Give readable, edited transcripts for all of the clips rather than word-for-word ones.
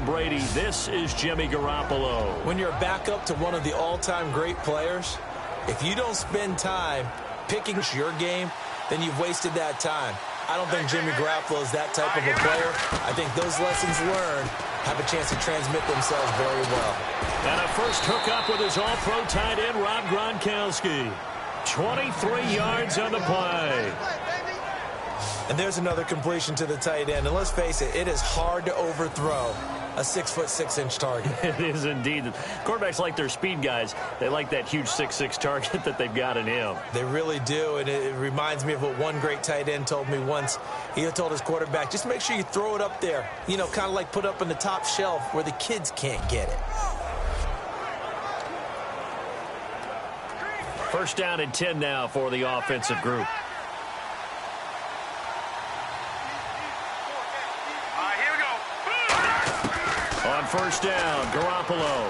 Tom Brady, this is Jimmy Garoppolo. When you're a backup to one of the all-time great players, if you don't spend time picking your game, then you've wasted that time. I don't think Jimmy Garoppolo is that type of a player. I think those lessons learned have a chance to transmit themselves very well. And a first hookup with his all-pro tight end, Rob Gronkowski. 23 yards on the play. And there's another completion to the tight end. And let's face it, it is hard to overthrow a 6'6" target. It is indeed. Quarterbacks like their speed guys. They like that huge 6'6" target that they've got in him. They really do, and it reminds me of what one great tight end told me once. He told his quarterback, just make sure you throw it up there, you know, kind of like put up on the top shelf where the kids can't get it. First down and 10 now for the offensive group. On first down, Garoppolo.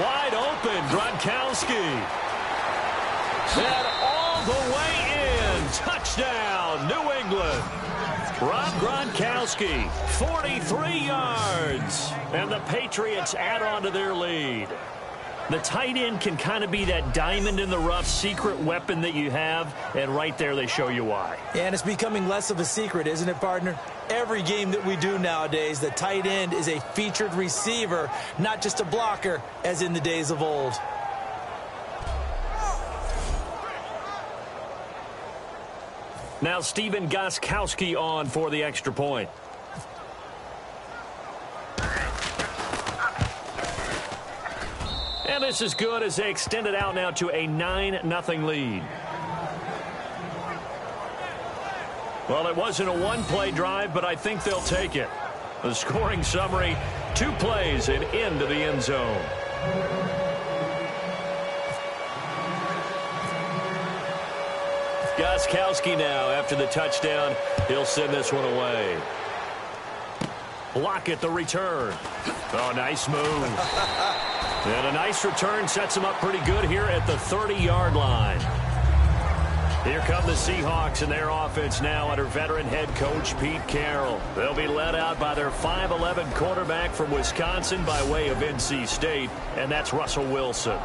Wide open, Gronkowski. And all the way in. Touchdown, New England. Rob Gronkowski, 43 yards. And the Patriots add on to their lead. The tight end can kind of be that diamond in the rough secret weapon that you have, and right there they show you why. And it's becoming less of a secret, isn't it, partner? Every game that we do nowadays, the tight end is a featured receiver, not just a blocker, as in the days of old. Now Stephen Gostkowski on for the extra point. And this is good as they extend it out now to a 9-0 lead. Well, it wasn't a one-play drive, but I think they'll take it. The scoring summary, 2 plays and into the end zone. Gostkowski now after the touchdown. He'll send this one away. Lockett the return. Oh, nice move. And a nice return sets him up pretty good here at the 30-yard line. Here come the Seahawks and their offense now under veteran head coach Pete Carroll. They'll be led out by their 5'11" quarterback from Wisconsin by way of NC State, and that's Russell Wilson.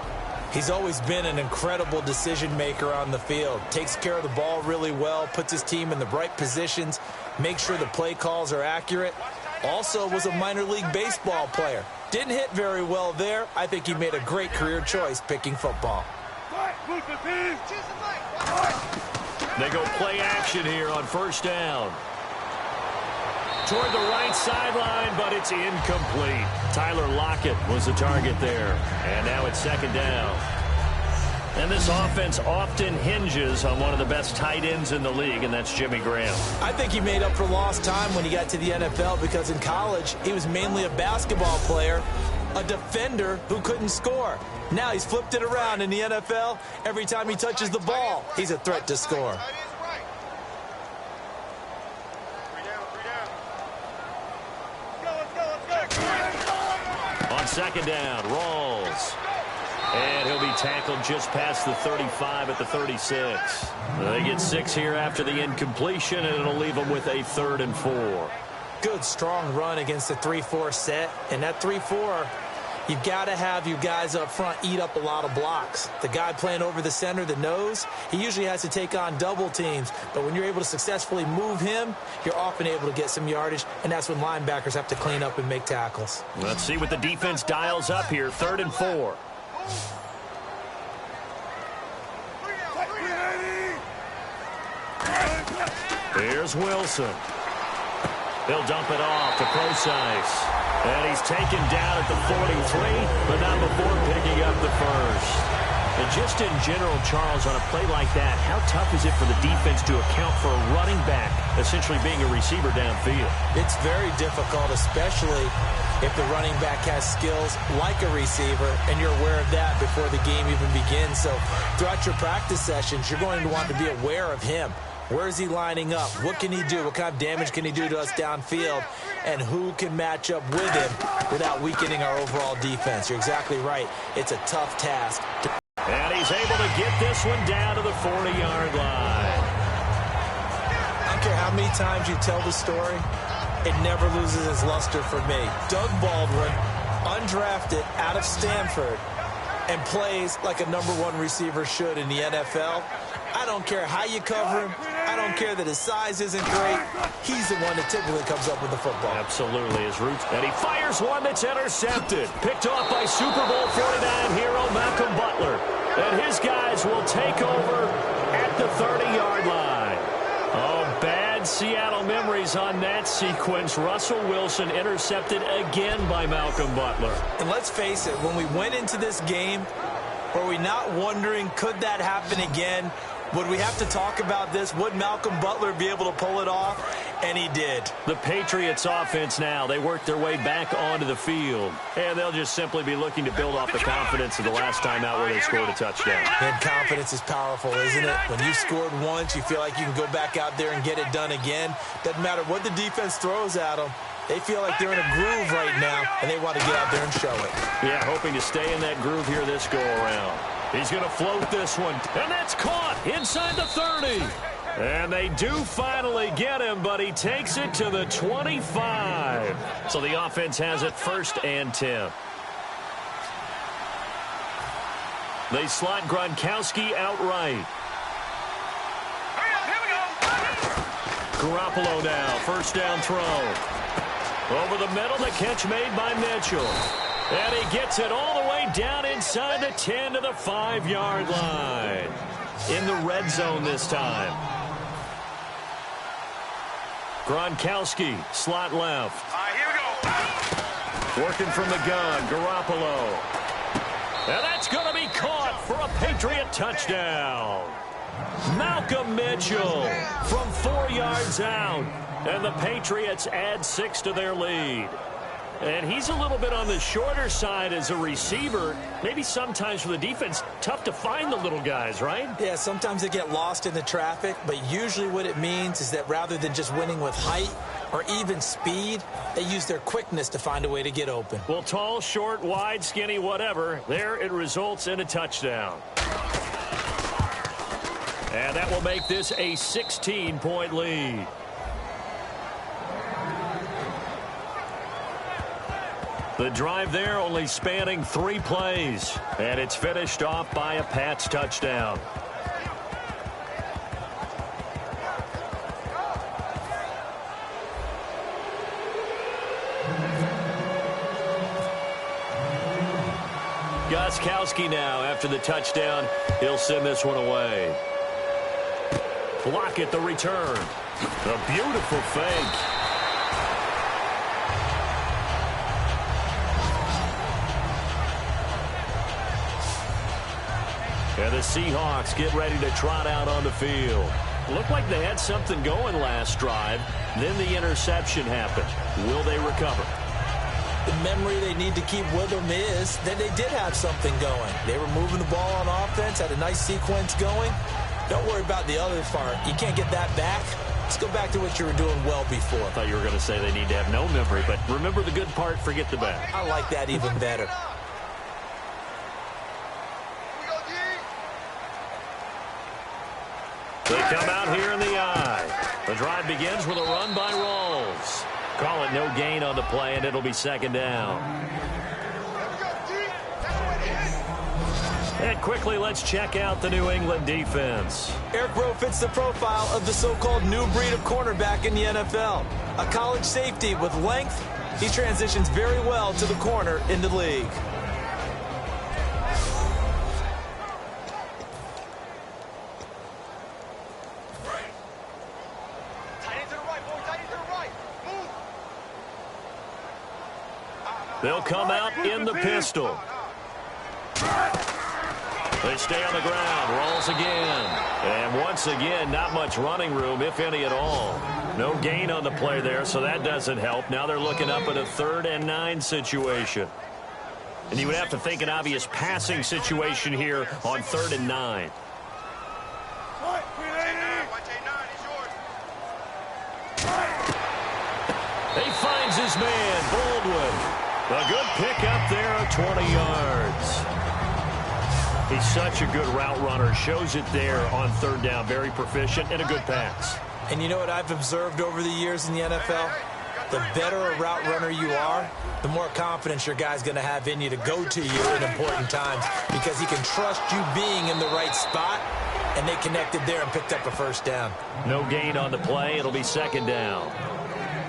He's always been an incredible decision maker on the field. Takes care of the ball really well, puts his team in the right positions, makes sure the play calls are accurate. Also was a minor league baseball player. Didn't hit very well there. I think he made a great career choice picking football. They go play action here on first down. Toward the right sideline, but it's incomplete. Tyler Lockett was the target there. And now it's second down. And this offense often hinges on one of the best tight ends in the league, and that's Jimmy Graham. I think he made up for lost time when he got to the NFL because in college, he was mainly a basketball player, a defender who couldn't score. Now he's flipped it around in the NFL. Every time he touches the ball, he's a threat to score. On second down, Rawls. And he'll be tackled just past the 35 at the 36. They get 6 here after the incompletion, and it'll leave them with a 3rd and 4. Good, strong run against the 3-4 set. And that 3-4, you've got to have your guys up front eat up a lot of blocks. The guy playing over the center, the nose, he usually has to take on double teams. But when you're able to successfully move him, you're often able to get some yardage, and that's when linebackers have to clean up and make tackles. Let's see what the defense dials up here. 3rd and 4. Here's Wilson. He'll dump it off to Procise. And he's taken down at the 43, but not before picking up the first. And just in general, Charles, on a play like that, how tough is it for the defense to account for a running back essentially being a receiver downfield? It's very difficult, especially if the running back has skills like a receiver, and you're aware of that before the game even begins. So throughout your practice sessions, you're going to want to be aware of him. Where is he lining up? What can he do? What kind of damage can he do to us downfield? And who can match up with him without weakening our overall defense? You're exactly right. It's a tough task. And he's able to get this one down to the 40-yard line. I don't care how many times you tell the story, it never loses its luster for me. Doug Baldwin, undrafted out of Stanford, and plays like a #1 receiver should in the NFL. I don't care how you cover him. I don't care that his size isn't great. He's the one that typically comes up with the football. Absolutely, his roots. And he fires one that's intercepted. Picked off by Super Bowl 49 hero Malcolm Butler. And his guys will take over at the 30-yard line. Oh, bad Seattle memories on that sequence. Russell Wilson intercepted again by Malcolm Butler. And let's face it, when we went into this game, were we not wondering, could that happen again? Would we have to talk about this? Would Malcolm Butler be able to pull it off? And he did. The Patriots offense now, they worked their way back onto the field. And they'll just simply be looking to build off the confidence of the last time out where they scored a touchdown. And confidence is powerful, isn't it? When you've scored once, you feel like you can go back out there and get it done again. Doesn't matter what the defense throws at them. They feel like they're in a groove right now, and they want to get out there and show it. Yeah, hoping to stay in that groove here this go-around. He's going to float this one, and that's caught inside the 30. And they do finally get him, but he takes it to the 25. So the offense has it 1st and 10. They slot Gronkowski outright. Garoppolo now, 1st down throw. Over the middle, the catch made by Mitchell. And he gets it all the way down inside the 10 to the 5-yard line. In the red zone this time. Gronkowski, slot left. Here we go. Working from the gun, Garoppolo. And that's going to be caught for a Patriot touchdown. Malcolm Mitchell from 4 yards out. And the Patriots add 6 to their lead. And he's a little bit on the shorter side as a receiver. Maybe sometimes for the defense, tough to find the little guys, right? Yeah, sometimes they get lost in the traffic, but usually what it means is that rather than just winning with height or even speed, they use their quickness to find a way to get open. Well, tall, short, wide, skinny, whatever, there it results in a touchdown. And that will make this a 16-point lead. The drive there only spanning 3 plays. And it's finished off by a Pats touchdown. Gostkowski now after the touchdown. He'll send this one away. Block at the return. A beautiful fake. And the Seahawks get ready to trot out on the field. Looked like they had something going last drive. Then the interception happened. Will they recover? The memory they need to keep with them is that they did have something going. They were moving the ball on offense, had a nice sequence going. Don't worry about the other part. You can't get that back. Let's go back to what you were doing well before. I thought you were going to say they need to have no memory, but remember the good part, forget the bad. I like that even better. They come out here in the eye. The drive begins with a run by Rawls. Call it no gain on the play, and it'll be 2nd down. And quickly, let's check out the New England defense. Eric Rowe fits the profile of the so-called new breed of cornerback in the NFL. A college safety with length, he transitions very well to the corner in the league. They'll come out in the pistol. They stay on the ground. Rolls again. And once again, not much running room, if any at all. No gain on the play there, so that doesn't help. Now they're looking up at a 3rd and 9 situation. And you would have to think an obvious passing situation here on 3rd and 9. He finds his man, Baldwin. A good pick up there at 20 yards. He's such a good route runner. Shows it there on 3rd down. Very proficient and a good pass. And you know what I've observed over the years in the NFL? the better a route runner you are, the more confidence your guy's going to have in you to go to you in important times because he can trust you being in the right spot, and they connected there and picked up a first down. No gain on the play. It'll be second down.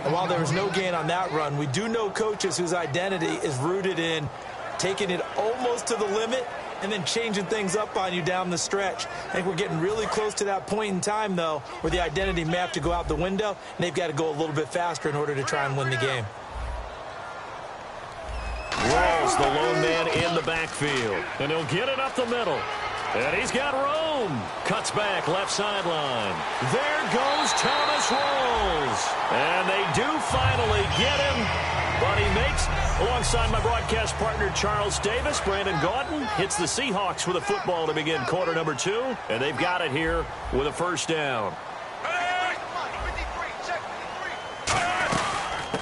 And while there was no gain on that run, we do know coaches whose identity is rooted in taking it almost to the limit and then changing things up on you down the stretch. I think we're getting really close to that point in time, though, where the identity may have to go out the window, and they've got to go a little bit faster in order to try and win the game. Rolls the lone man in the backfield, and he'll get it up the middle. And he's got room. Cuts back left sideline. There goes Thomas Rolls. And they do finally get him, but he makes, alongside my broadcast partner Charles Davis, Brandon Gaudin hits the Seahawks with a football to begin quarter number 2, and they've got it here with a first down.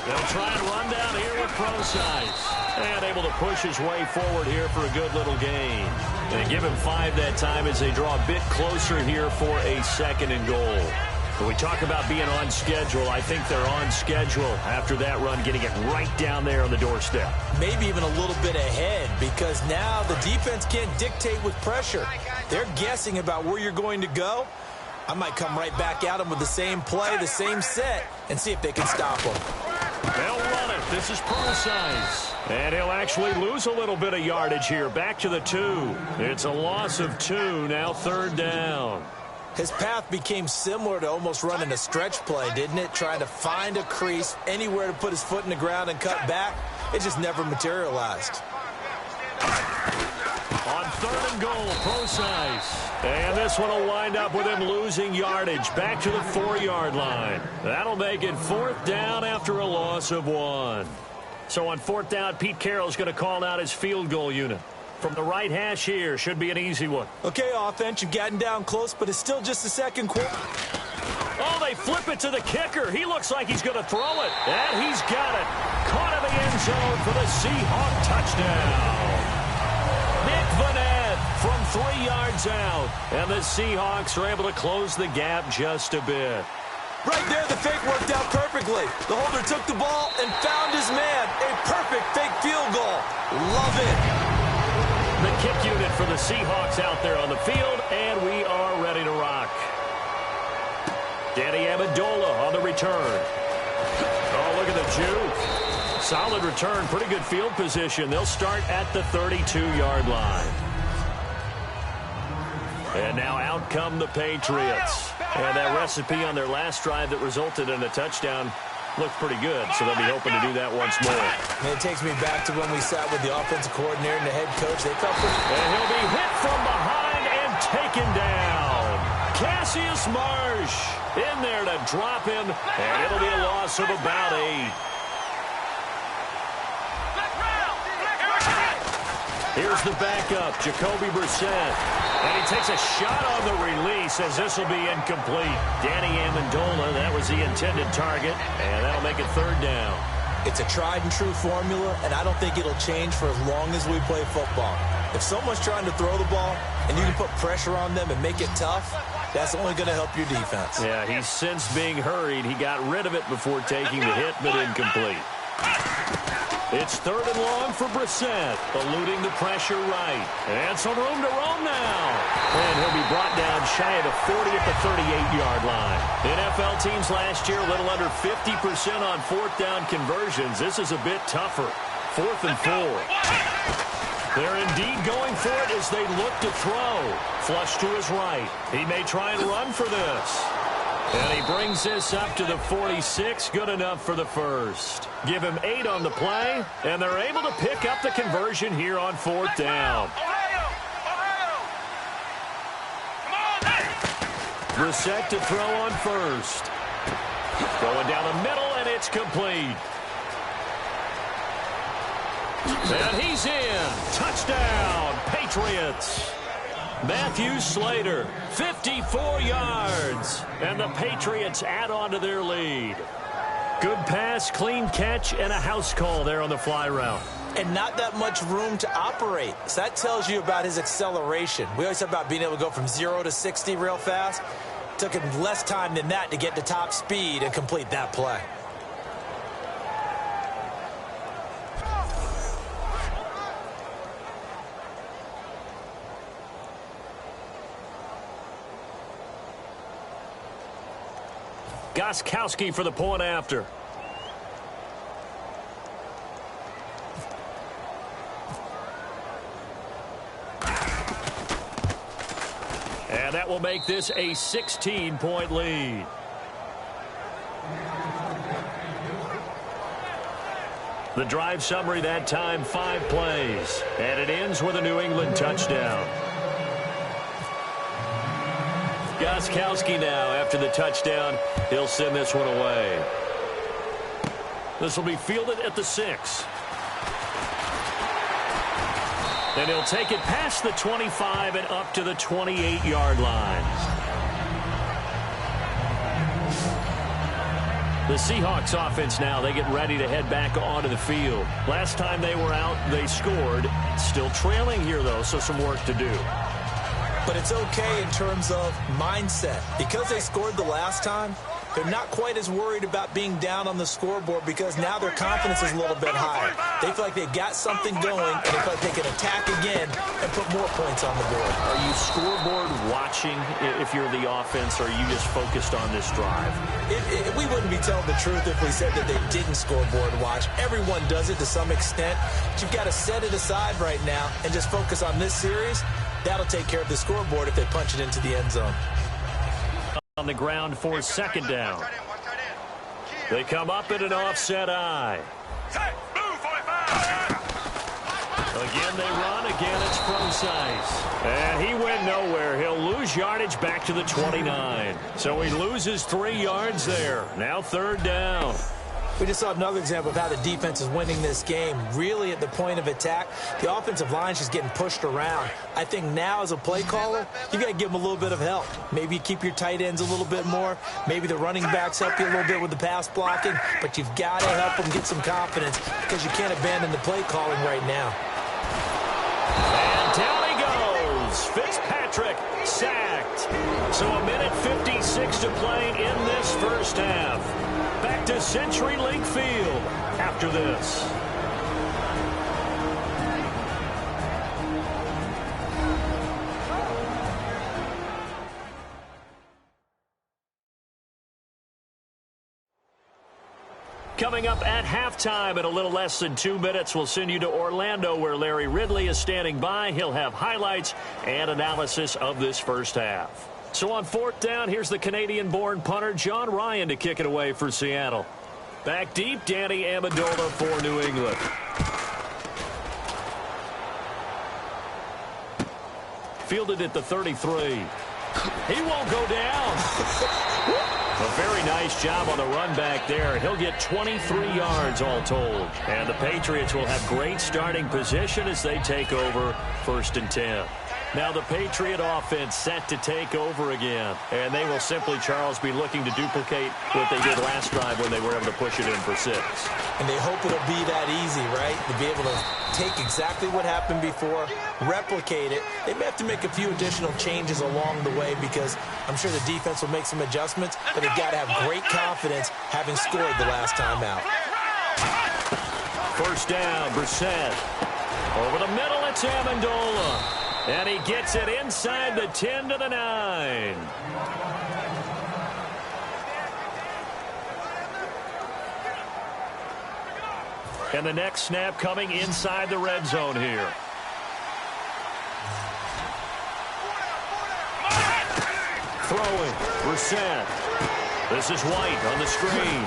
They'll try and run down here with Procise. And able to push his way forward here for a good little gain. And give him 5 that time as they draw a bit closer here for a second and goal. When we talk about being on schedule, I think they're on schedule after that run, getting it right down there on the doorstep. Maybe even a little bit ahead, because now the defense can't dictate with pressure. They're guessing about where you're going to go. I might come right back at them with the same play, the same set, and see if they can stop them. They'll run it. This is Procise. And he'll actually lose a little bit of yardage here. Back to the 2. It's a loss of 2. Now third down. His path became similar to almost running a stretch play, didn't it? Trying to find a crease, anywhere to put his foot in the ground and cut back. It just never materialized. On third and goal, Procise. And this one will wind up with him losing yardage. Back to the 4-yard line. That'll make it fourth down after a loss of 1. So on fourth down, Pete Carroll's going to call out his field goal unit. From the right hash here, should be an easy one. Okay, offense, you've gotten down close, but it's still just the second quarter. Oh, they flip it to the kicker. He looks like he's going to throw it. And he's got it. Caught in the end zone for the Seahawk touchdown. Nick Vanette from 3 yards out. And the Seahawks are able to close the gap just a bit. Right there, the fake worked out perfectly. The holder took the ball and found his man. A perfect fake field goal. Love it. The kick unit for the Seahawks out there on the field, and we are ready to rock. Danny Amendola on the return. Oh, look at the juke. Solid return, pretty good field position. They'll start at the 32-yard line. And now out come the Patriots. And that recipe on their last drive that resulted in a touchdown looked pretty good, so they'll be hoping to do that once more. And it takes me back to when we sat with the offensive coordinator and the head coach. They felt pretty... And he'll be hit from behind and taken down. Cassius Marsh in there to drop him, and it'll be a loss of about 8. Here's the backup, Jacoby Brissett. And he takes a shot on the release as this will be incomplete. Danny Amendola, that was the intended target, and that'll make it third down. It's a tried-and-true formula, and I don't think it'll change for as long as we play football. If someone's trying to throw the ball and you can put pressure on them and make it tough, that's only going to help your defense. Yeah, he's since being hurried. He got rid of it before taking the hit, but incomplete. It's third and long for Brissett, eluding the pressure right. And some room to roam now. And he'll be brought down shy of the 40 at the 38-yard line. NFL teams last year a little under 50% on fourth down conversions. This is a bit tougher. 4th and 4. They're indeed going for it as they look to throw. Flush to his right. He may try and run for this. And he brings this up to the 46. Good enough for the first. Give him 8 on the play, and they're able to pick up the conversion here on fourth down. Brissett to throw on first. Going down the middle, and it's complete. And he's in. Touchdown, Patriots. Matthew Slater, 54 yards. And the Patriots add on to their lead. Good pass, clean catch, and a house call there on the fly route. And not that much room to operate. So that tells you about his acceleration. We always talk about being able to go from 0 to 60 real fast. Took him less time than that to get to top speed and complete that play. Gostkowski for the point after. And that will make this a 16-point lead. The drive summary that time, 5 plays. And it ends with a New England touchdown. Gostkowski now, after the touchdown, he'll send this one away. This will be fielded at the 6. And he'll take it past the 25 and up to the 28-yard line. The Seahawks offense now, they get ready to head back onto the field. Last time they were out, they scored. Still trailing here, though, so some work to do. But it's okay in terms of mindset. Because they scored the last time, they're not quite as worried about being down on the scoreboard because now their confidence is a little bit higher. They feel like they've got something going, and they feel like they can attack again and put more points on the board. Are you scoreboard watching if you're the offense, or are you just focused on this drive? We wouldn't be telling the truth if we said that they didn't scoreboard watch. Everyone does it to some extent. But you've got to set it aside right now and just focus on this series. That'll take care of the scoreboard if they punch it into the end zone. On the ground for second down. They come up at an offset eye. Again they run, again it's Procise. And he went nowhere. He'll lose yardage back to the 29. So he loses 3 yards there. Now third down. We just saw another example of how the defense is winning this game. Really at the point of attack, the offensive line is just getting pushed around. I think now as a play caller, you got to give them a little bit of help. Maybe you keep your tight ends a little bit more. Maybe the running backs help you a little bit with the pass blocking. But you've got to help them get some confidence because you can't abandon the play calling right now. And down he goes. Fitzpatrick sacked. So a minute 56 to play in this first half. Back to CenturyLink Field after this. Coming up at halftime in a little less than 2 minutes, we'll send you to Orlando where Larry Ridley is standing by. He'll have highlights and analysis of this first half. So on fourth down, here's the Canadian-born punter John Ryan to kick it away for Seattle. Back deep, Danny Amendola for New England. Fielded at the 33. He won't go down. A very nice job on the run back there. He'll get 23 yards all told. And the Patriots will have great starting position as they take over 1st and 10. Now the Patriot offense set to take over again. And they will simply, Charles, be looking to duplicate what they did last drive when they were able to push it in for 6. And they hope it'll be that easy, right? To be able to take exactly what happened before, replicate it. They may have to make a few additional changes along the way because I'm sure the defense will make some adjustments, but they've got to have great confidence having scored the last time out. First down, Brissett. Over the middle, it's Amendola. And he gets it inside the 10 to the 9. And the next snap coming inside the red zone here. Throwing, Brissett. This is White on the screen.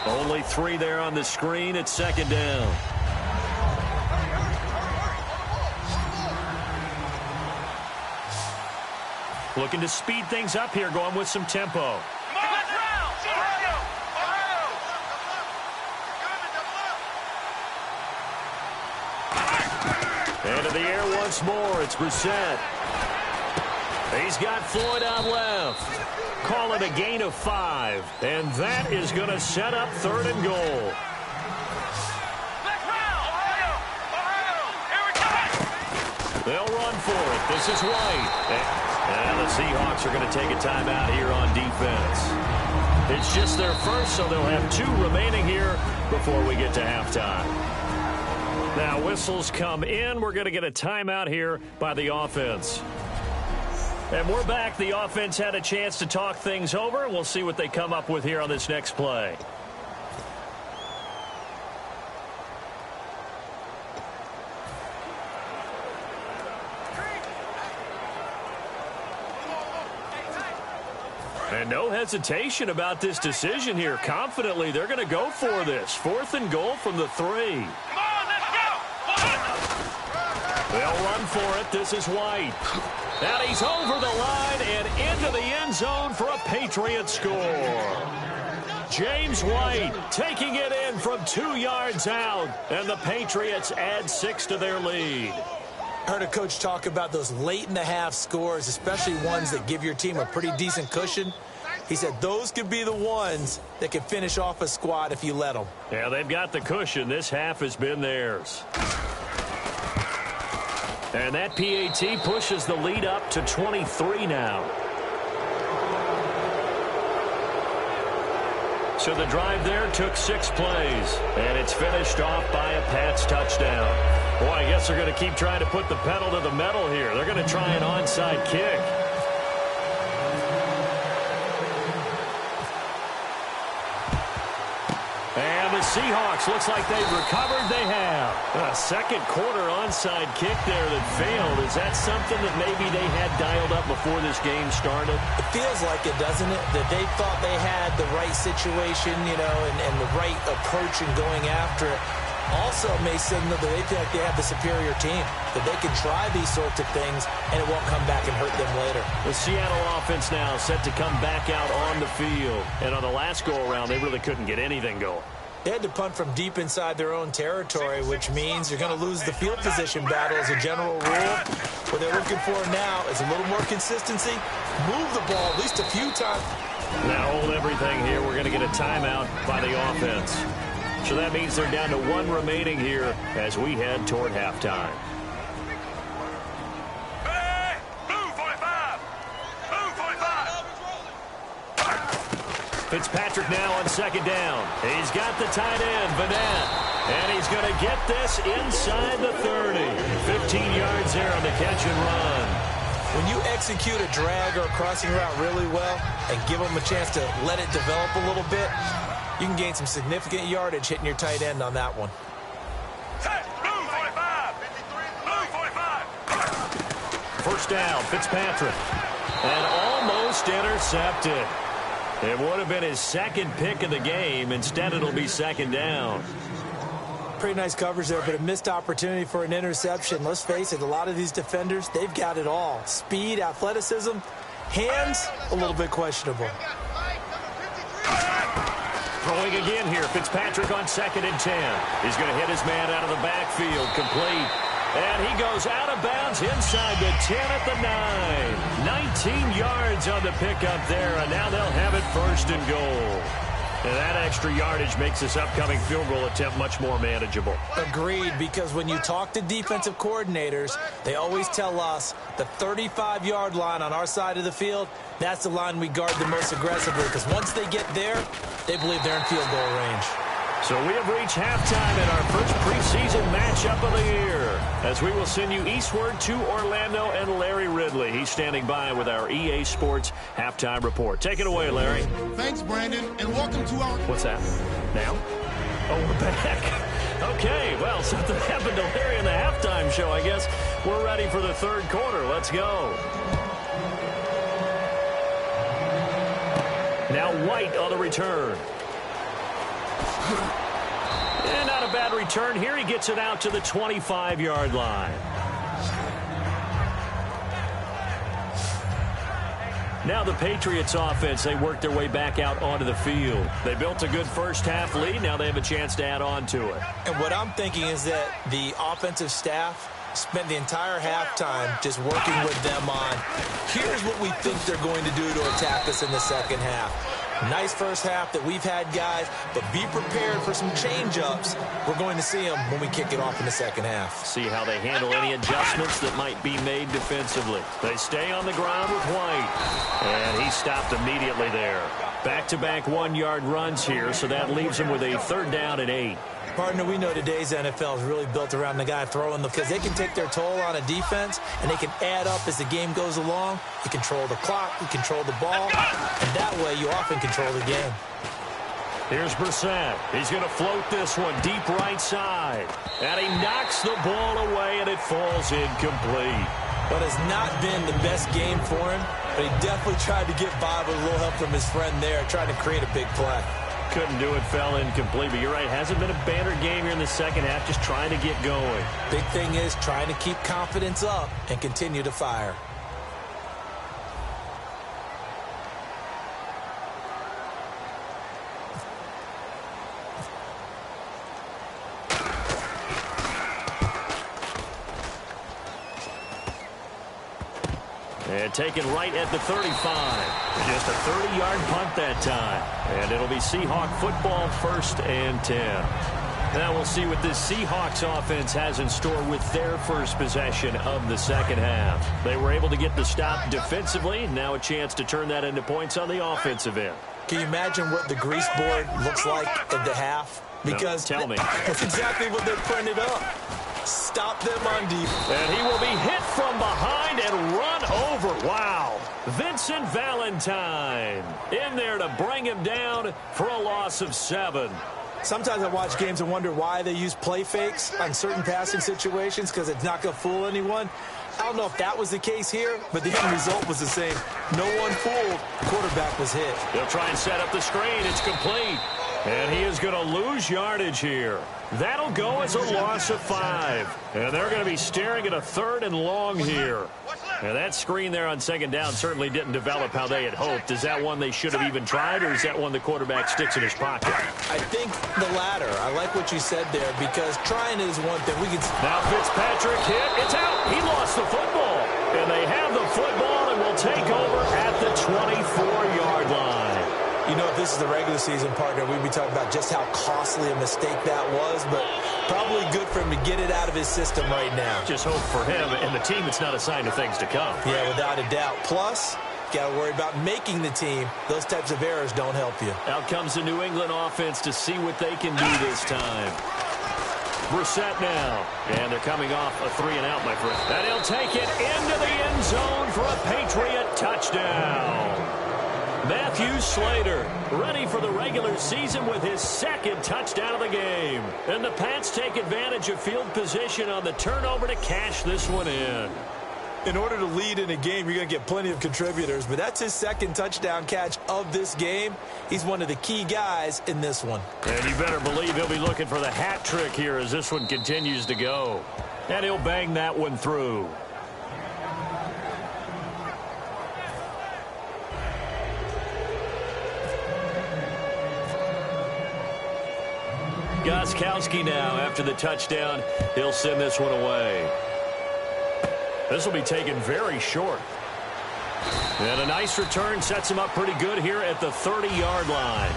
Only 3 there on the screen at second down. Looking to speed things up here, going with some tempo. Into the air once more, it's Brissett. He's got Floyd out left. Call it a gain of 5. And that is going to set up 3rd and goal. They'll run for it. This is White. And the Seahawks are going to take a timeout here on defense. It's just their first, so they'll have 2 remaining here before we get to halftime. Now whistles come in. We're going to get a timeout here by the offense. And we're back. The offense had a chance to talk things over. We'll see what they come up with here on this next play. And no hesitation about this decision here. Confidently, they're going to go for this. 4th and goal from the 3. They'll run for it. This is White. And he's over the line and into the end zone for a Patriot score. James White taking it in from 2 yards out. And the Patriots add 6 to their lead. I heard a coach talk about those late-in-the-half scores, especially ones that give your team a pretty decent cushion. He said those could be the ones that can finish off a squad if you let them. Yeah, they've got the cushion. This half has been theirs. And that PAT pushes the lead up to 23 now. So the drive there took 6 plays, and it's finished off by a Pats touchdown. Boy, I guess they're going to keep trying to put the pedal to the metal here. They're going to try an onside kick. And the Seahawks, looks like they've recovered. They have. A second quarter onside kick there that failed. Is that something that maybe they had dialed up before this game started? It feels like it, doesn't it? That they thought they had the right situation, you know, and the right approach in going after it. Also may signal that they feel like they have the superior team, that they can try these sorts of things and it won't come back and hurt them later. The Seattle offense now set to come back out on the field. And on the last go-around, they really couldn't get anything going. They had to punt from deep inside their own territory, which means you're going to lose the field position battle as a general rule. What they're looking for now is a little more consistency, move the ball at least a few times. Now hold everything here. We're going to get a timeout by the offense. So that means they're down to 1 remaining here as we head toward halftime. Hey, blue 45. Blue 45. Fitzpatrick now on 2nd down. He's got the tight end, Vanette. And he's going to get this inside the 30. 15 yards there on the catch and run. When you execute a drag or a crossing route really well and give them a chance to let it develop a little bit, you can gain some significant yardage hitting your tight end on that one. Hey, blue 45. Blue 45. First down, Fitzpatrick. And almost intercepted. It would have been his 2nd pick of the game. Instead, it'll be 2nd down. Pretty nice coverage there, but a missed opportunity for an interception. Let's face it, a lot of these defenders, they've got it all. Speed, athleticism, hands, a little bit questionable. Throwing again here, Fitzpatrick on 2nd and 10. He's going to hit his man out of the backfield, complete. And he goes out of bounds inside the 10 at the 9. 19 yards on the pickup there, and now they'll have it 1st and goal. And that extra yardage makes this upcoming field goal attempt much more manageable. Agreed, because when you talk to defensive coordinators, they always tell us the 35-yard line on our side of the field, that's the line we guard the most aggressively, because once they get there, they believe they're in field goal range. So we have reached halftime in our first preseason matchup of the year, as we will send you eastward to Orlando and Larry Ridley. He's standing by with our EA Sports halftime report. Take it away, Larry. Thanks, Brandon, and welcome to our... What's that? Now? Oh, we're back. Okay, well, something happened to Larry in the halftime show, I guess. We're ready for the 3rd quarter. Let's go. Now White on the return. And not a bad return here. He gets it out to the 25-yard line. Now the Patriots offense, they work their way back out onto the field. They built a good first half lead. Now they have a chance to add on to it. And what I'm thinking is that the offensive staff spent the entire halftime just working with them on, here's what we think they're going to do to attack us in the 2nd half. Nice first half that we've had, guys, but be prepared for some change-ups. We're going to see them when we kick it off in the 2nd half. See how they handle any adjustments that might be made defensively. They stay on the ground with White, and he stopped immediately there. Back-to-back 1-yard runs here, so that leaves him with a 3rd down and 8. Partner, we know today's NFL is really built around the guy throwing because they can take their toll on a defense and they can add up as the game goes along. You control the clock, you control the ball, and that way you often control the game. Here's Brissett. He's going to float this one deep right side. And he knocks the ball away, and it falls incomplete. But it's not been the best game for him, but he definitely tried to get by with a little help from his friend there, trying to create a big play. Couldn't do it, fell incomplete. But you're right, hasn't been a banner game here in the second half, just trying to get going. Big thing is trying to keep confidence up and continue to fire. And taken right at the 35. Just a 30-yard punt that time. And it'll be Seahawk football, 1st and 10. Now we'll see what this Seahawks offense has in store with their first possession of the second half. They were able to get the stop defensively. Now a chance to turn that into points on the offensive end. Can you imagine what the grease board looks like at the half? Because no, tell me. That's exactly what they printed up. Stop them on defense. And he will be hit from behind and run over. Wow. Vincent Valentine in there to bring him down for a loss of 7. Sometimes I watch games and wonder why they use play fakes on certain passing situations because it's not going to fool anyone. I don't know if that was the case here, but the end result was the same. No one fooled. The quarterback was hit. They'll try and set up the screen. It's complete. And he is going to lose yardage here. That'll go as a loss of 5. And they're going to be staring at a 3rd and long here. And that screen there on second down certainly didn't develop how they had hoped. Is that one they should have even tried, or is that one the quarterback sticks in his pocket? I think the latter. I like what you said there because trying is one thing. Now Fitzpatrick hit. It's out. He lost the football. And they have the football and will take over at the 24-yard line. You know, if this is the regular season, partner, we'd be talking about just how costly a mistake that was, but probably good for him to get it out of his system right now. Just hope for him and the team it's not a sign of things to come. Yeah, without a doubt. Plus, got to worry about making the team. Those types of errors don't help you. Out comes the New England offense to see what they can do this time. Brissett now. And they're coming off a 3-and-out, my friend. And he'll take it into the end zone for a Patriot touchdown. Matthew Slater ready for the regular season with his 2nd touchdown of the game. And the Pats take advantage of field position on the turnover to cash this one in. In order to lead in a game, you're going to get plenty of contributors, but that's his 2nd touchdown catch of this game. He's one of the key guys in this one. And you better believe he'll be looking for the hat trick here as this one continues to go. And he'll bang that one through. Gostkowski now after the touchdown. He'll send this one away. This will be taken very short. And a nice return sets him up pretty good here at the 30-yard line.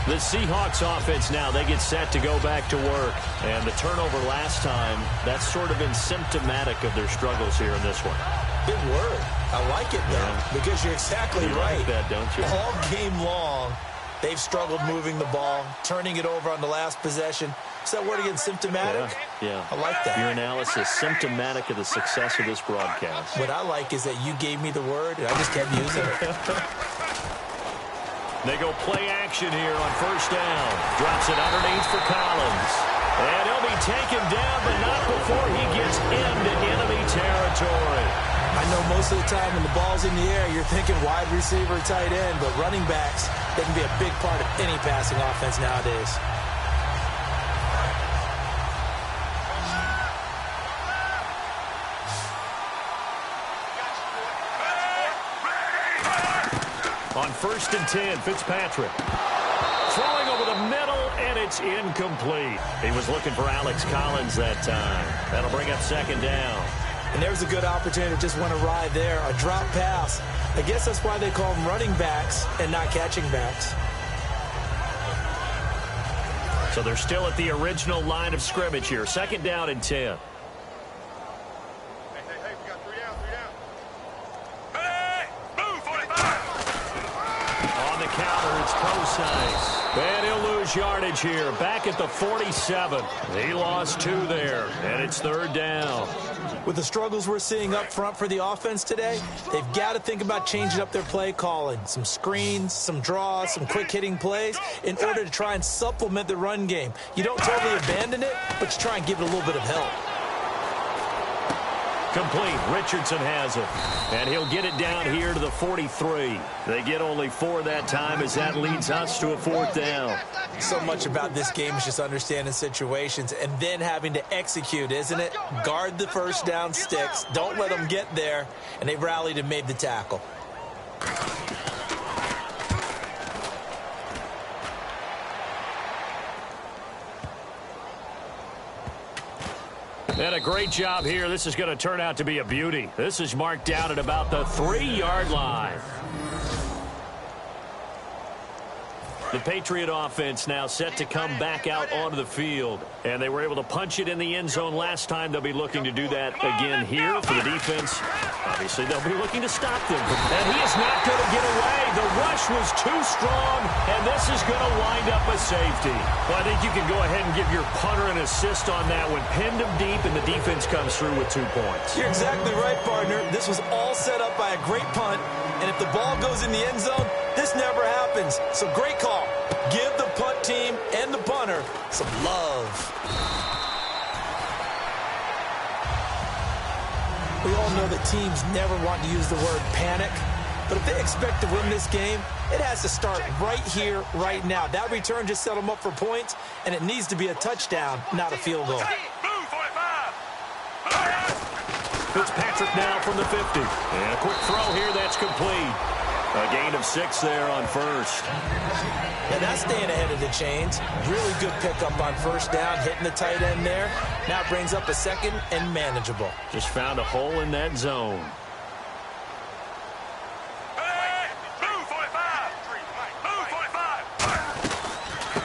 The Seahawks offense now, they get set to go back to work. And the turnover last time, that's sort of been symptomatic of their struggles here in this one. Big word. I like it, though, because you're exactly right. Like that, don't you? All game long, they've struggled moving the ball, turning it over on the last possession. Is that word again, symptomatic? Yeah. I like that. Your analysis, symptomatic of the success of this broadcast. What I like is that you gave me the word, and I just kept using it. They go play action here on 1st down. Drops it underneath for Collins. And he'll be taken down, but not before he gets into enemy territory. I know most of the time when the ball's in the air, you're thinking wide receiver, tight end, but running backs, they can be a big part of any passing offense nowadays. On 1st and 10, Fitzpatrick. Throwing over the middle, and it's incomplete. He was looking for Alex Collins that time. That'll bring up 2nd down. And there's a good opportunity to just went a ride there, a drop pass. I guess that's why they call them running backs and not catching backs. So they're still at the original line of scrimmage here. 2nd down and 10. Hey, we got 3 down, 3 down. Hey, move, 45. On the counter, it's lose yardage here. Back at the 47. He lost 2 there, and it's 3rd down. With the struggles we're seeing up front for the offense today, they've got to think about changing up their play calling. Some screens, some draws, some quick-hitting plays in order to try and supplement the run game. You don't totally abandon it, but you try and give it a little bit of help. Complete. Richardson has it. And he'll get it down here to the 43. They get only 4 that time as that leads us to a 4th down. So much about this game is just understanding situations and then having to execute, isn't it? Guard the first down sticks. Don't let them get there. And they rallied and made the tackle. And a great job here. This is going to turn out to be a beauty. This is marked out at about the 3-yard line. The Patriot offense now set to come back out onto the field. And they were able to punch it in the end zone last time. They'll be looking to do that again here for the defense. Obviously, they'll be looking to stop them. And he is not going to get away. The rush was too strong, and this is going to wind up a safety. Well, I think you can go ahead and give your punter an assist on that one. Pinned him deep, and the defense comes through with 2 points. You're exactly right, partner. This was all set up by a great punt, and if the ball goes in the end zone, this never happens. So great call. Give the punt team and the punter some love. We all know that teams never want to use the word panic, but if they expect to win this game, it has to start right here, right now. That return just set them up for points, and it needs to be a touchdown, not a field goal. Fitzpatrick now from the 50. And a quick throw here, that's complete. A gain of 6 there on first. And that's staying ahead of the chains. Really good pickup on first down, hitting the tight end there. Now it brings up a 2nd and manageable. Just found a hole in that zone.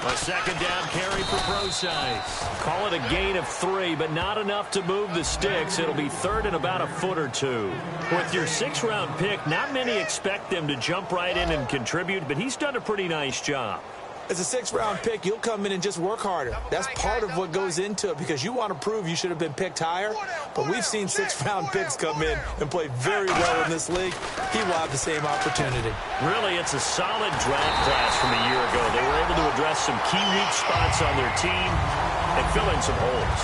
A 2nd down carry for Procise. Call it a gain of 3, but not enough to move the sticks. It'll be 3rd and about a foot or 2. With your 6th-round pick, not many expect them to jump right in and contribute, but he's done a pretty nice job. As a 6th-round pick, you'll come in and just work harder. That's part of what goes into it because you want to prove you should have been picked higher. But we've seen 6th-round picks come in and play very well in this league. He will have the same opportunity. Really, it's a solid draft class from a year ago. They were able to address some key weak spots on their team and fill in some holes.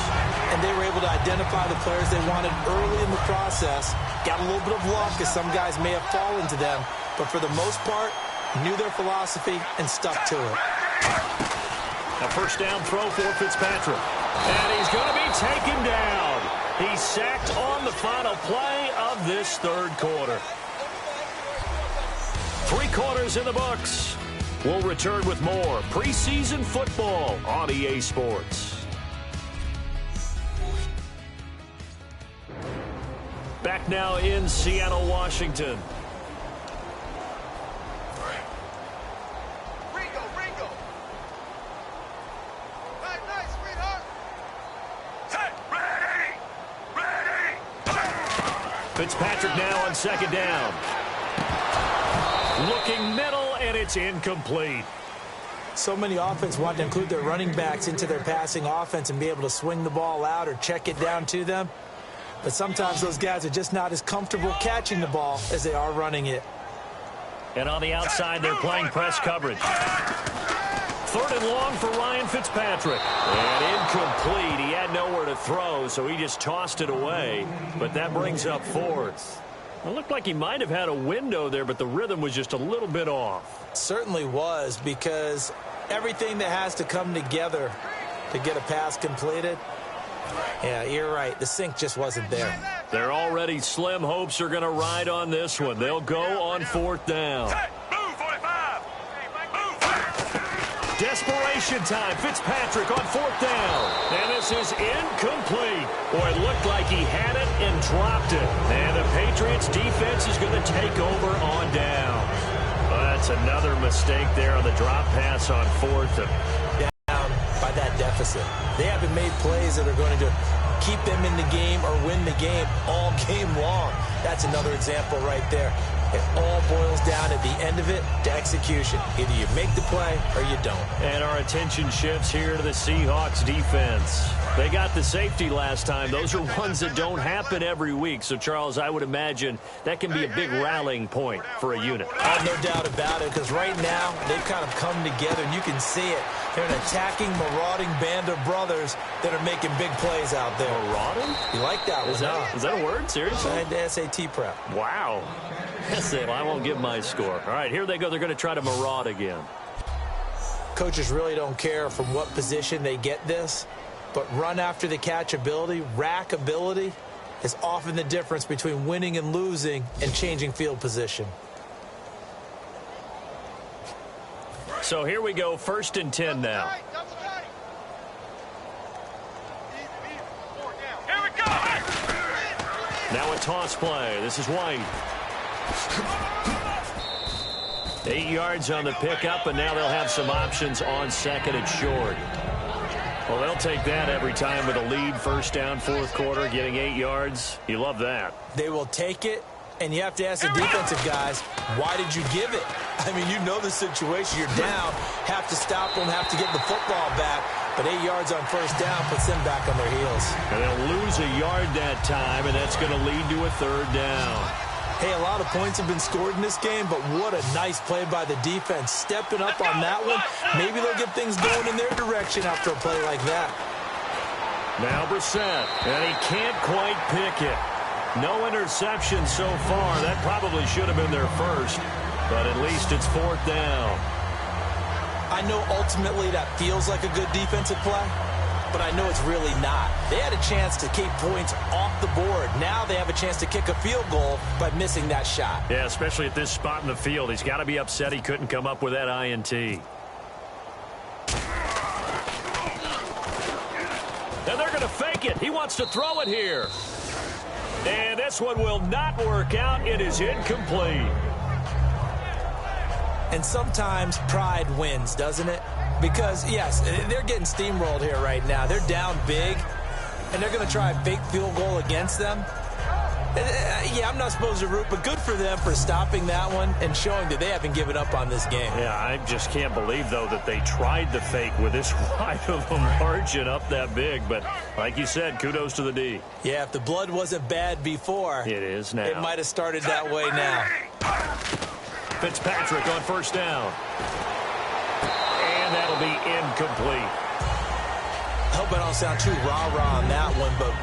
And they were able to identify the players they wanted early in the process. Got a little bit of luck as some guys may have fallen to them. But for the most part, knew their philosophy and stuck to it. A first down throw for Fitzpatrick. And he's going to be taken down. He's sacked on the final play of this 3rd quarter. 3 quarters in the books. We'll return with more preseason football on EA Sports. Back now in Seattle, Washington. Fitzpatrick now on 2nd down. Looking middle, and it's incomplete. So many offense want to include their running backs into their passing offense and be able to swing the ball out or check it down to them. But sometimes those guys are just not as comfortable catching the ball as they are running it. And on the outside, they're playing press coverage. 3rd and long for Ryan Fitzpatrick. And incomplete. He had nowhere to throw, so he just tossed it away. But that brings up 4th. It looked like he might have had a window there, but the rhythm was just a little bit off. It certainly was, because everything that has to come together to get a pass completed, yeah, you're right. The sync just wasn't there. Their already slim hopes are going to ride on this one. They'll go on 4th down. Desperation time. Fitzpatrick on 4th down. And this is incomplete. Boy, it looked like he had it and dropped it. And the Patriots defense is going to take over on down. That's another mistake there on the drop pass on 4th. Down by that deficit. They haven't made plays that are going to keep them in the game or win the game all game long. That's another example right there. It all boils down at the end of it to execution. Either you make the play or you don't. And our attention shifts here to the Seahawks defense. They got the safety last time. Those are ones that don't happen every week. So, Charles, I would imagine that can be a big rallying point for a unit. Oh, no doubt about it, because right now they've kind of come together, and you can see it. They're an attacking, marauding band of brothers that are making big plays out there. Marauding? You like that one, huh? Is that a word? Seriously? I had the SAT prep. Wow. That's it. I won't give my score. All right, here they go. They're going to try to maraud again. Coaches really don't care from what position they get this, but run after the catch ability, rack ability, is often the difference between winning and losing and changing field position. So here we go, 1st and 10 now. Here we go. Now a toss play. This is White. 8 yards on the pickup, and now they'll have some options on 2nd and short. Well, they'll take that every time with a lead, 1st down, 4th quarter, getting 8 yards. You love that. They will take it, and you have to ask the defensive guys, why did you give it? I mean, you know the situation. You're down, have to stop them, have to get the football back, but 8 yards on 1st down puts them back on their heels. And they'll lose a yard that time, and that's going to lead to a 3rd down. Hey, a lot of points have been scored in this game, but what a nice play by the defense. Stepping up on that one, maybe they'll get things going in their direction after a play like that. Now Brissett, and he can't quite pick it. No interception so far. That probably should have been their first, but at least it's 4th down. I know ultimately that feels like a good defensive play, but I know it's really not. They had a chance to keep points off the board. Now they have a chance to kick a field goal by missing that shot. Yeah, especially at this spot in the field. He's got to be upset he couldn't come up with that INT. And they're going to fake it. He wants to throw it here. And this one will not work out. It is incomplete. And sometimes pride wins, doesn't it? Because, yes, they're getting steamrolled here right now. They're down big, and they're going to try a fake field goal against them. Yeah, I'm not supposed to root, but good for them for stopping that one and showing that they haven't given up on this game. Yeah, I just can't believe, though, that they tried the fake with this wide of a margin up that big. But like you said, kudos to the D. Yeah, if the blood wasn't bad before, it is now. It might have started that way now. Fitzpatrick on 1st down. And that'll be incomplete. I hope I don't sound too rah-rah on that one, but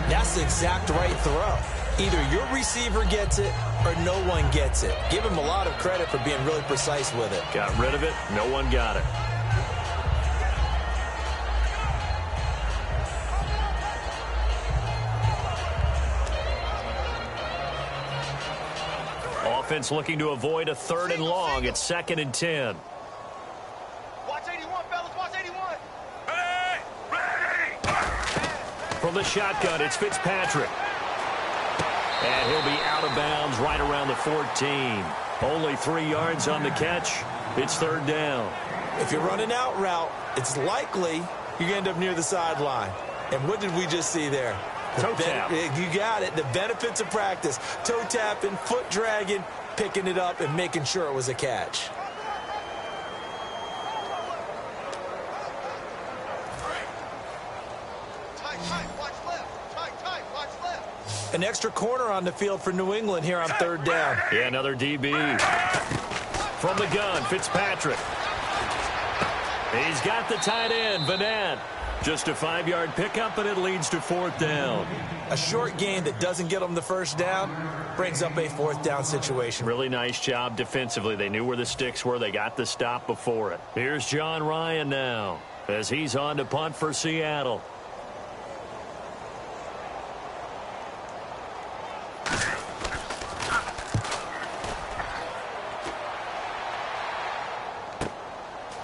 that's the exact right throw. Either your receiver gets it or no one gets it. Give him a lot of credit for being really precise with it. Got rid of it. No one got it. Offense looking to avoid a 3rd and long. It's 2nd and 10. Watch 81, fellas. Watch 81. Ready. Ready. From the shotgun, it's Fitzpatrick. And he'll be out of bounds right around the 14. Only 3 yards on the catch. It's 3rd down. If you're running out route, it's likely you're going to end up near the sideline. And what did we just see there? Toe tap. You got it. The benefits of practice. Toe tapping, foot dragging, picking it up, and making sure it was a catch. An extra corner on the field for New England here on 3rd down. Yeah, another DB. From the gun, Fitzpatrick. He's got the tight end, Vanette. Just a 5-yard pickup, and it leads to 4th down. A short gain that doesn't get them the 1st down brings up a 4th down situation. Really nice job defensively. They knew where the sticks were. They got the stop before it. Here's John Ryan now as he's on to punt for Seattle.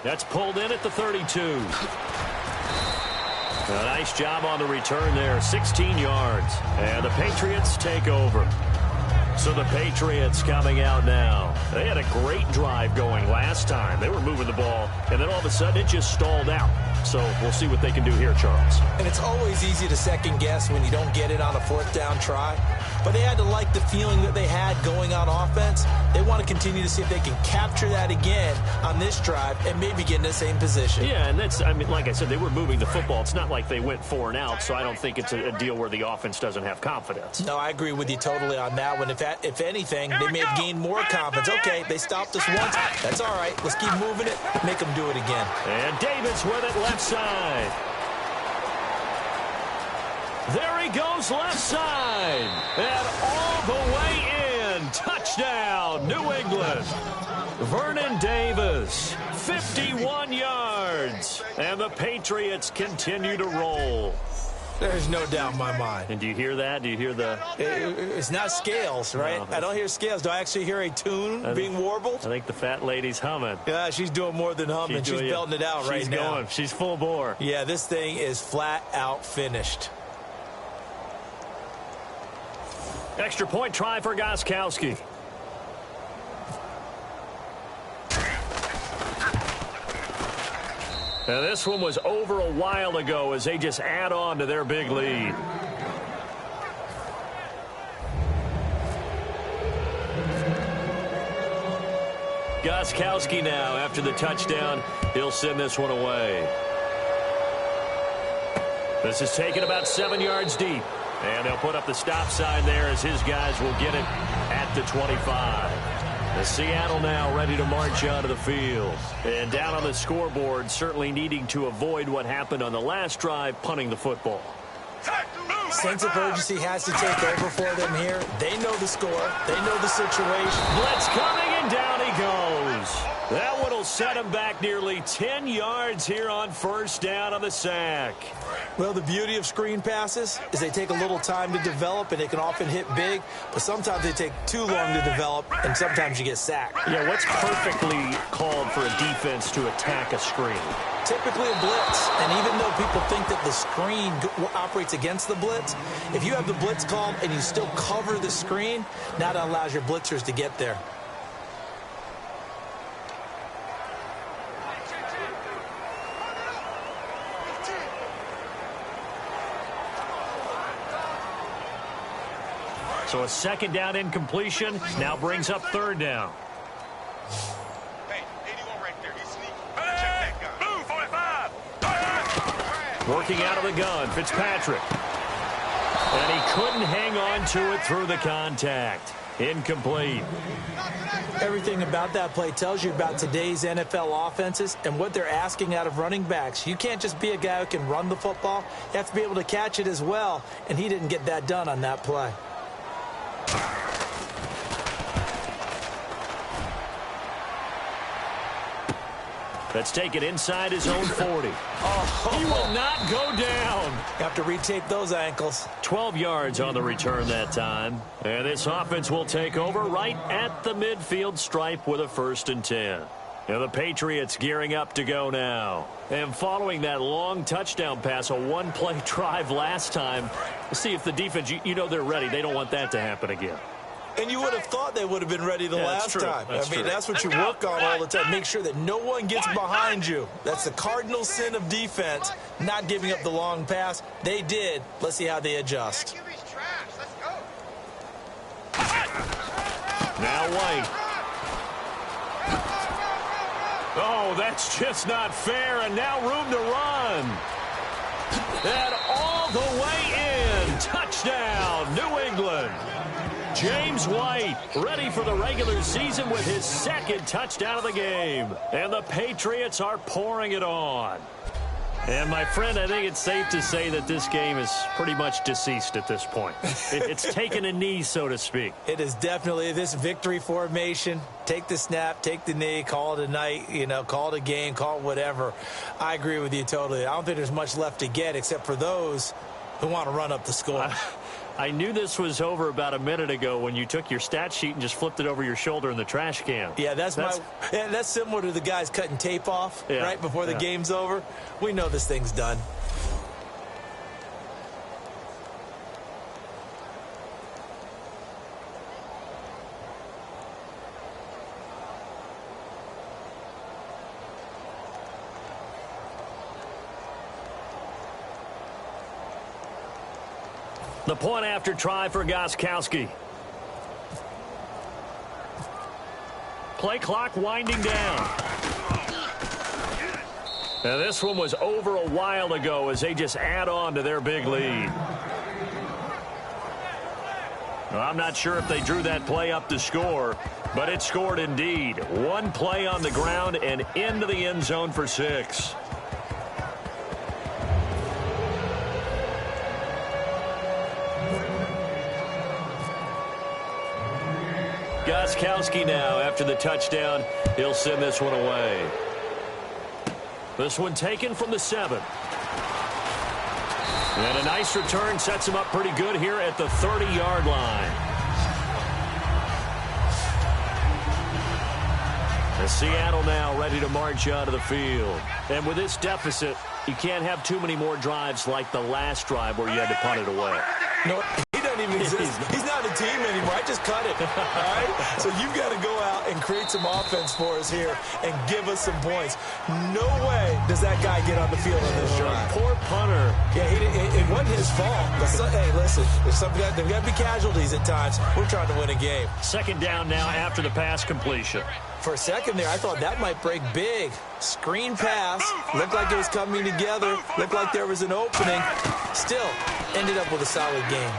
That's pulled in at the 32. A nice job on the return there, 16 yards. And the Patriots take over. So the Patriots coming out now. They had a great drive going last time. They were moving the ball, and then all of a sudden it just stalled out. So we'll see what they can do here, Charles. And it's always easy to second guess when you don't get it on a 4th down try. but they had to like the feeling that they had going on offense. They want to continue to see if they can capture that again on this drive and maybe get in the same position. Yeah, and that's, I mean, like I said, they were moving the football. It's not like they went 4 and out, so I don't think it's a deal where the offense doesn't have confidence. No, I agree with you totally on that one. If anything, they may have gained more confidence. Okay, they stopped us once. That's all right. Let's keep moving it. Make them do it again. And Davis with it left side. There he goes left side. And all the way in. Touchdown, New England. Vernon Davis, 51 yards. And the Patriots continue to roll. There's no doubt in my mind. And do you hear that? Do you hear the... It's not scales, right? No, I don't hear scales. Do I actually hear a tune being warbled? I think the fat lady's humming. Yeah, she's doing more than humming. She's belting it out right now. She's going. She's full bore. Yeah, this thing is flat out finished. Extra point try for Gostkowski. Now, this one was over a while ago as they just add on to their big lead. Gostkowski now, after the touchdown, he'll send this one away. This is taken about 7 yards deep. And they'll put up the stop sign there as his guys will get it at the 25. The Seattle now ready to march onto the field. And down on the scoreboard, certainly needing to avoid what happened on the last drive, punting the football. Sense of urgency has to take over for them here. They know the score. They know the situation. Blitz coming, and down he goes. That one will set him back nearly 10 yards here on first down on the sack. Well, the beauty of screen passes is they take a little time to develop, and they can often hit big, but sometimes they take too long to develop, and sometimes you get sacked. Yeah, what's perfectly called for a defense to attack a screen? Typically a blitz, and even though people think that the screen operates against the blitz, if you have the blitz called and you still cover the screen, now that allows your blitzers to get there. So a second down incompletion now brings up third down. Hey, 81 right there. He's sneaky. Check that guy. Blue 45. Working out of the gun, Fitzpatrick. And he couldn't hang on to it through the contact. Incomplete. Everything about that play tells you about today's NFL offenses and what they're asking out of running backs. You can't just be a guy who can run the football. You have to be able to catch it as well, and he didn't get that done on that play. That's taken inside his own 40. He will not go down. Have to retape those ankles. 12 yards on the return that time. And this offense will take over right at the midfield stripe with a 1st and 10. And the Patriots gearing up to go now. And following that long touchdown pass, a one-play drive last time, we'll see if the defense, you know they're ready. They don't want that to happen again. And you would have thought they would have been ready the last time. That's what you work on all the time. Make sure that no one gets behind you. That's the cardinal sin of defense, not giving up the long pass. They did. Let's see how they adjust. Now White. Oh, that's just not fair, and now room to run. And all the way in. Touchdown, New England. James White ready for the regular season with his 2nd touchdown of the game. And the Patriots are pouring it on. And, my friend, I think it's safe to say that this game is pretty much deceased at this point. It's taken a knee, so to speak. It is definitely this victory formation. Take the snap, take the knee, call it a night, call it a game, call it whatever. I agree with you totally. I don't think there's much left to get except for those who want to run up the score. I knew this was over about a minute ago when you took your stat sheet and just flipped it over your shoulder in the trash can. Yeah, that's similar to the guys cutting tape off right before the game's over. We know this thing's done. The point after try for Gostkowski. Play clock winding down. Now this one was over a while ago as they just add on to their big lead. Well, I'm not sure if they drew that play up to score, but it scored indeed. One play on the ground and into the end zone for 6. Gostkowski now after the touchdown. He'll send this one away. This one taken from the 7. And a nice return sets him up pretty good here at the 30-yard line. And Seattle now ready to march out of the field. And with this deficit, you can't have too many more drives like the last drive where you had to punt it away. No, he doesn't even exist. He's not a team anymore. I just cut it. All right? So you've got to go out and create some offense for us here and give us some points. No way does that guy get on the field on this drive. Poor punter. Yeah, it wasn't his fault. But hey, listen, there's got to be casualties at times. We're trying to win a game. Second down now after the pass completion. For a second there, I thought that might break big. Screen pass. Looked like it was coming together. Looked like there was an opening. Still, ended up with a solid game.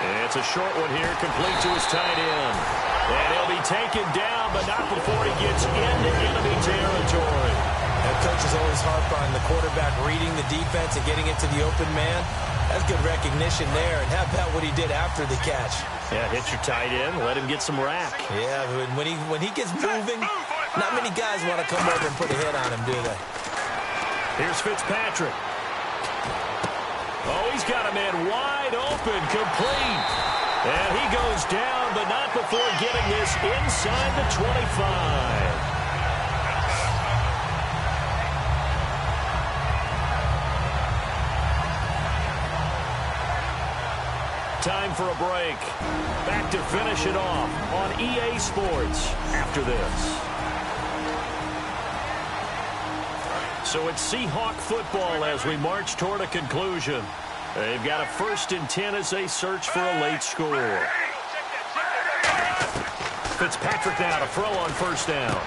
And it's a short one here, complete to his tight end. And he'll be taken down, but not before he gets into enemy territory. And coaches always harp on the quarterback reading the defense and getting it to the open man. That's good recognition there. And how about what he did after the catch? Yeah, hit your tight end, let him get some rack. Yeah, when he gets moving, not many guys want to come over and put a hit on him, do they? Here's Fitzpatrick. Oh, he's got a man wide open, complete. And he goes down, but not before getting this inside the 25. Time for a break. Back to finish it off on EA Sports after this. So it's Seahawk football as we march toward a conclusion. They've got a 1st and 10 as they search for a late score. Fitzpatrick now to throw on 1st down.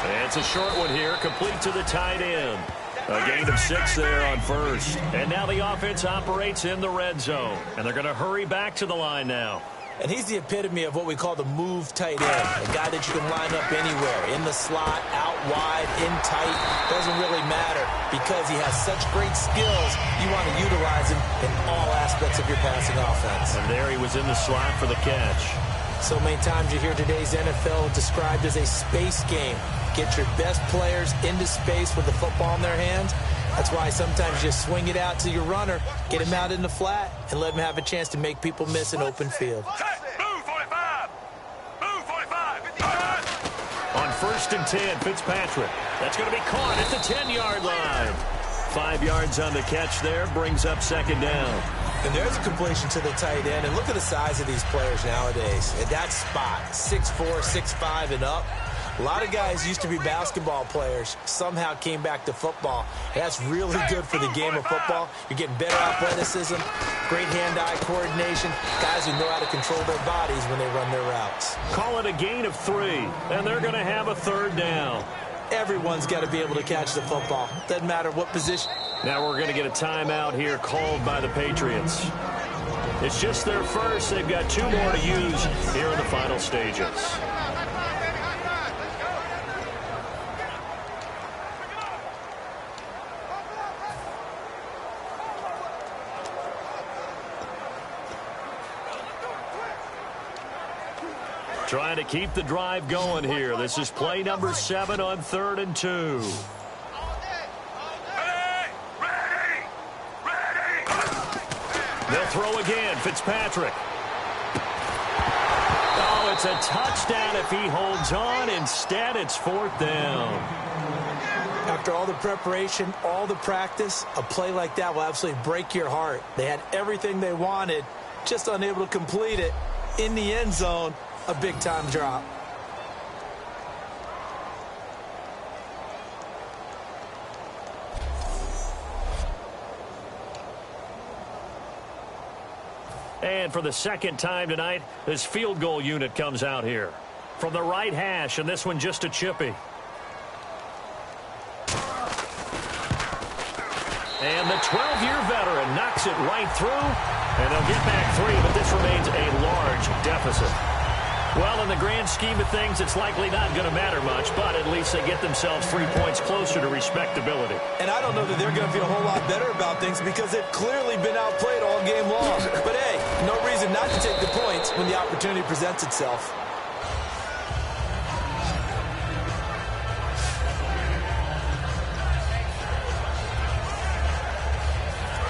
And it's a short one here, complete to the tight end. A gain of 6 there on 1st. And now the offense operates in the red zone. And they're going to hurry back to the line now. And he's the epitome of what we call the move tight end. A guy that you can line up anywhere. In the slot, out wide, in tight. Doesn't really matter because he has such great skills. You want to utilize him in all aspects of your passing offense. And there he was in the slot for the catch. So many times you hear today's NFL described as a space game. Get your best players into space with the football in their hands. That's why sometimes you just swing it out to your runner, get him out in the flat, and let him have a chance to make people miss an open field. Move 45! Move 45! On 1st and 10, Fitzpatrick. That's going to be caught at the 10-yard line. 5 yards on the catch there, brings up 2nd down. And there's a completion to the tight end. And look at the size of these players nowadays. At that spot, 6'4", 6'5", and up. A lot of guys used to be basketball players, somehow came back to football. And that's really good for the game of football. You're getting better athleticism, great hand-eye coordination, guys who know how to control their bodies when they run their routes. Call it a gain of 3, and they're going to have a 3rd down. Everyone's got to be able to catch the football. Doesn't matter what position. Now we're going to get a timeout here called by the Patriots. It's just their first. They've got 2 more to use here in the final stages. Trying to keep the drive going here. This is play number 7 on 3rd and 2. They'll throw again. Fitzpatrick. Oh, it's a touchdown if he holds on. Instead, it's 4th down. After all the preparation, all the practice, a play like that will absolutely break your heart. They had everything they wanted, just unable to complete it. In the end zone, a big-time drop. And for the second time tonight, this field goal unit comes out here. From the right hash, and this one just a chippy. And the 12-year veteran knocks it right through, and they'll get back 3, but this remains a large deficit. Well, in the grand scheme of things, it's likely not going to matter much, but at least they get themselves 3 points closer to respectability. And I don't know that they're going to feel a whole lot better about things because they've clearly been outplayed all game long. But hey, no reason not to take the points when the opportunity presents itself.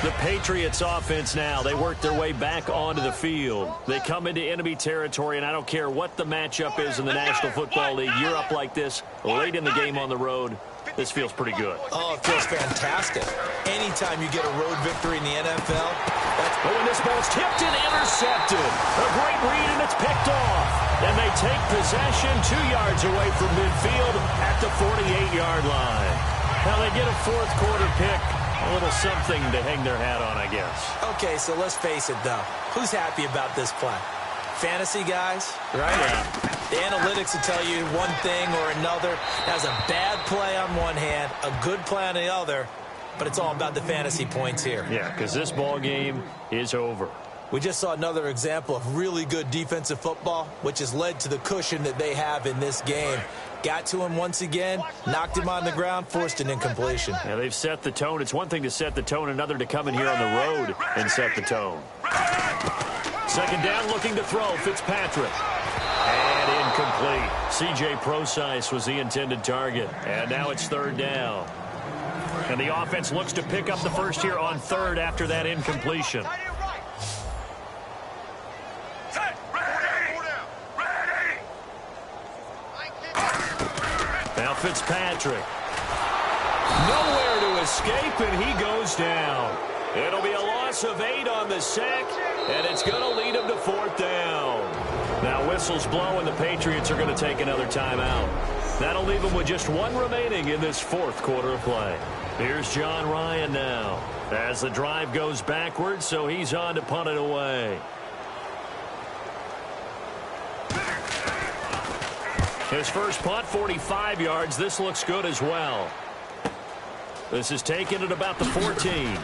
The Patriots offense now, they work their way back onto the field. They come into enemy territory, and I don't care what the matchup is in the National Football League. You're up like this late in the game on the road. This feels pretty good. Oh, it feels fantastic. Anytime you get a road victory in the NFL, but when this ball's tipped and intercepted, a great read, and it's picked off. And they take possession 2 yards away from midfield at the 48-yard line. Now they get a fourth quarter pick. A little something to hang their hat on, I guess. Okay, so let's face it, though. Who's happy about this play? Fantasy guys, right? Yeah. The analytics will tell you one thing or another. That's a bad play on one hand, a good play on the other, but it's all about the fantasy points here. Yeah, because this ball game is over. We just saw another example of really good defensive football, which has led to the cushion that they have in this game. Got to him once again, knocked him on the ground, forced an incompletion. Yeah, they've set the tone. It's one thing to set the tone, another to come in here on the road and set the tone. Second down, looking to throw, Fitzpatrick. And incomplete. C.J. Procise was the intended target. And now it's third down. And the offense looks to pick up the first here on third after that incompletion. Now Fitzpatrick. Nowhere to escape, and he goes down. It'll be a loss of 8 on the sack, and it's going to lead him to fourth down. Now whistles blow, and the Patriots are going to take another timeout. That'll leave them with just 1 remaining in this fourth quarter of play. Here's John Ryan now as the drive goes backwards, so he's on to punt it away. His first punt, 45 yards. This looks good as well. This is taken at about the 14.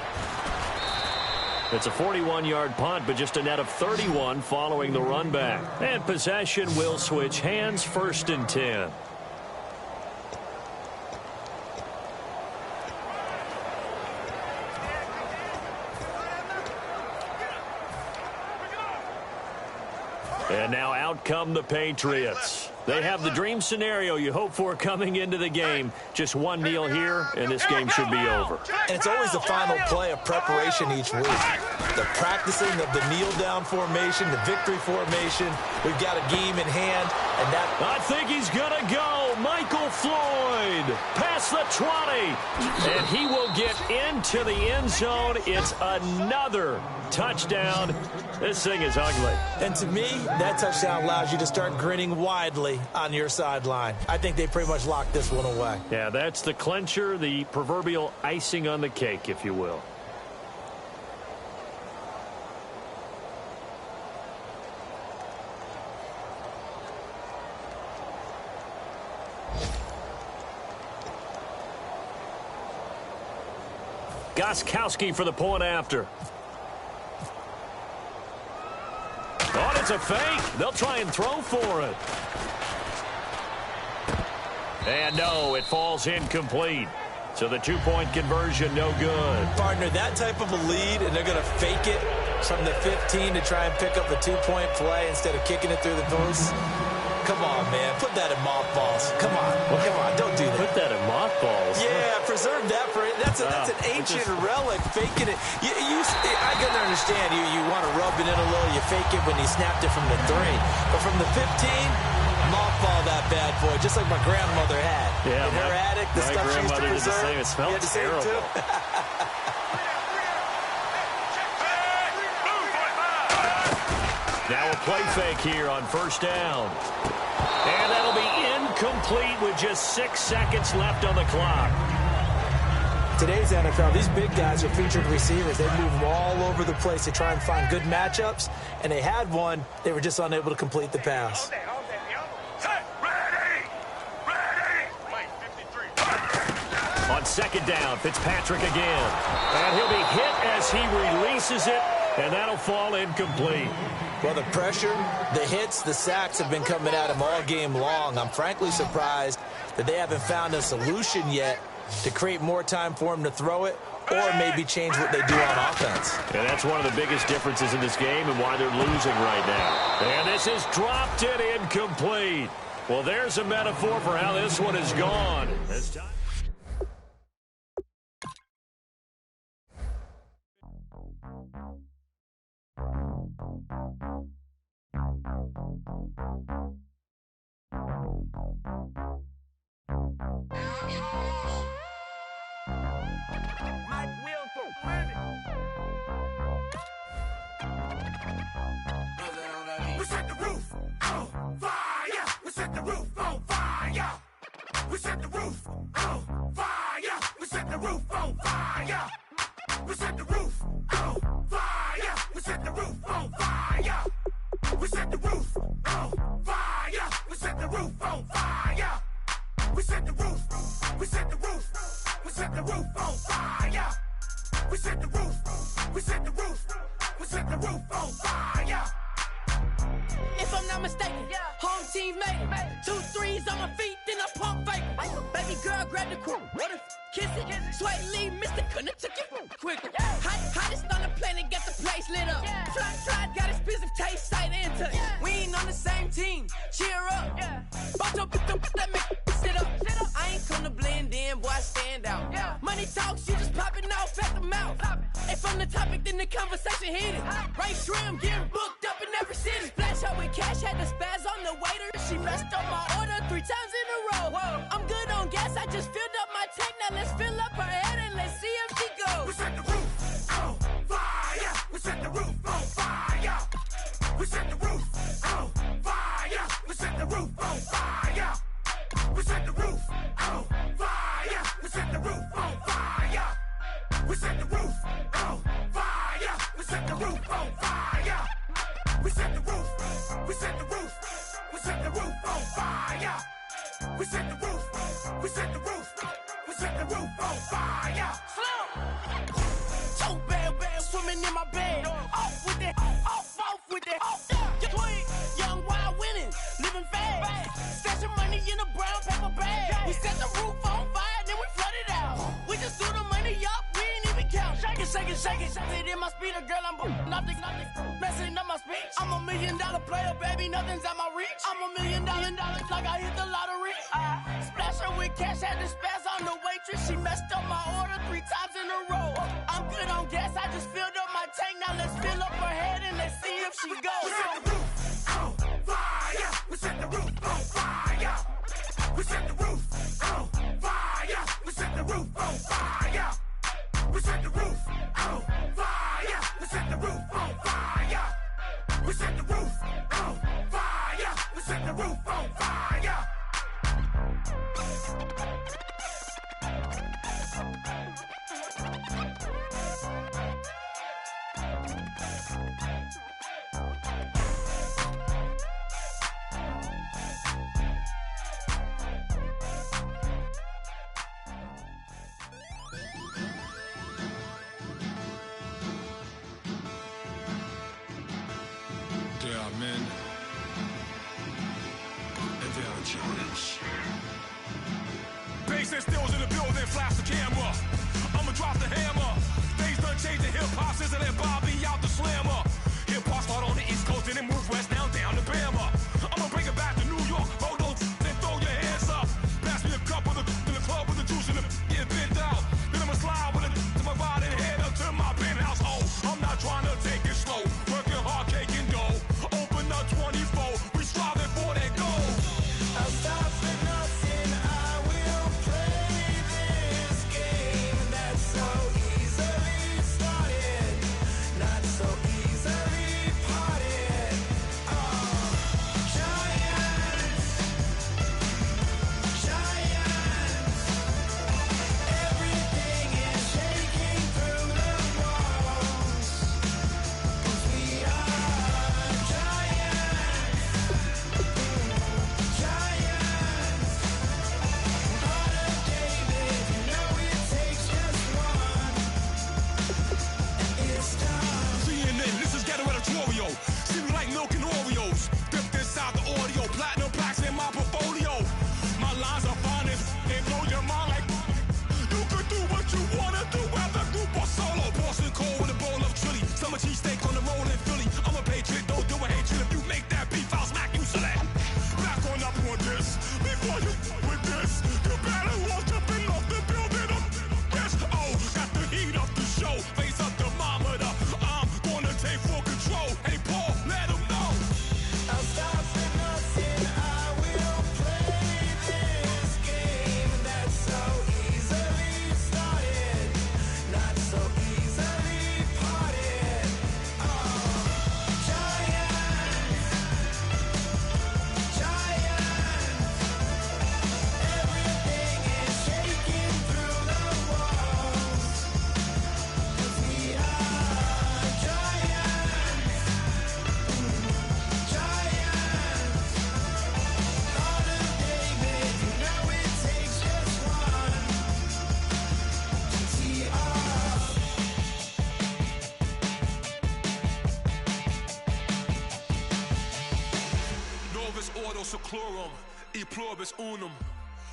It's a 41-yard punt, but just a net of 31 following the run back. And possession will switch hands, 1st and 10. And now out come the Patriots. They have the dream scenario you hope for coming into the game. Just one kneel here, and this game should be over. And it's always the final play of preparation each week. The practicing of the kneel-down formation, the victory formation. We've got a game in hand, and that... I think he's going to go. Michael Floyd past the 20. And he will get into the end zone. It's another touchdown. This thing is ugly. And to me, that touchdown allows you to start grinning widely on your sideline. I think they pretty much locked this one away. Yeah, that's the clincher, the proverbial icing on the cake, if you will. Gostkowski for the point after. Oh, it's a fake. They'll try and throw for it. And no, it falls incomplete. So the 2-point conversion, no good. Partner, that type of a lead, and they're going to fake it from the 15 to try and pick up a 2-point play instead of kicking it through the post. Come on, man. Put that in mothballs. Come on. Come on. Don't do that. Put that in mothballs. Yeah, preserve that for it. That's an ancient relic. Faking it. I can understand. You want to rub it in a little. You fake it when he snapped it from the 3. But from the 15, mothball that bad boy, just like my grandmother had. Yeah, in her attic, the stuff she used to preserve. It smelled terrible. Too. Now a play fake here on first down. And that'll be incomplete with just 6 seconds left on the clock. Today's NFL, these big guys are featured receivers. They move them all over the place to try and find good matchups, and they had one. They were just unable to complete the pass. On second down, Fitzpatrick again. And he'll be hit as he releases it, and that'll fall incomplete. Well, the pressure, the hits, the sacks have been coming at him all game long. I'm frankly surprised that they haven't found a solution yet to create more time for him to throw it or maybe change what they do on offense. And that's one of the biggest differences in this game and why they're losing right now. And this is dropped and incomplete. Well, there's a metaphor for how this one is gone. This time. We set the roof on fire. We set the roof on fire. We set the roof on fire. We set the roof on fire. We set the roof on fire. We set the roof on fire. We set the roof on fire. We set the roof on fire. We set the roof. We set the roof. We set the roof on fire. We set the roof. We set the roof. We set the roof on fire. If I'm not mistaken, home team made it. 2 3s on my feet, then I pump fake. Baby girl, grab the crew. Kiss it. Sweat leave, Mr. Couldn't took it quicker. Hottest on the planet, get the place lit up. Fly, got expensive taste, sight and touch. We ain't on the same team. Cheer up. Both up, that make sit up. I ain't come to blend in, boy, I stand out. Money talks, you just popping off at the mouth. If I'm the topic, then the conversation heated. Right shrimp, getting booked up in every city. Splash her with cash, had the spaz on the waiter. She messed up my order 3 times in a row. I'm good on gas, I just filled up my tank. Now let's fill up her head and let's see if she goes. We set the roof on fire. We set the roof on fire. We set the roof on fire. We set the roof on fire. We set the roof on fire. We set the roof on fire. We set the roof on fire. We set the roof on fire. We set the roof. We set the roof. We set the roof on fire. We set the roof. We set the roof. We set the roof on fire. So bad, swimming in my bed. Off with it, off with it. Young, wild, winning, living fast. Stashing money in a brown paper bag. We set the roof on fire, then we flood it out. We just threw the money up, we ain't even count. Shake it. It in my speeder, girl, I'm nothing, messing up my speech. I'm $1 million player, baby, nothing's at my reach. I'm $1 million, like I hit the lottery. Splash her with cash, had the spaz on the waitress. She messed up my order 3 times in a row. I'm good on gas, I just filled up my tank. Now let's fill up her head and let's see if she goes. We set the roof on fire. We set the roof on fire. We set the roof on fire. We set the roof on fire. We set the roof on fire. We set the roof on fire. We set the roof on fire. We set the roof on fire. Men, and they'll challenge. Bass and stills in the building, flash the camera. I'ma drop the hammer. Things done changed the hip-hop, sizzle and Bobby out the slammer. Hip-hop start on the East Coast and then move west down to Bama. I'ma bring it back to New York, hold those and throw your hands up. Pass me a cup of the in the club with the juice in the get bent out. Then I'ma slide with it to my ride and head up to my penthouse. Oh, I'm not trying to take it slow, working hard, cake and dough. 24, we striving for that goal. I'll stop for nothing, I will play this game. seclorum, e pluribus unum.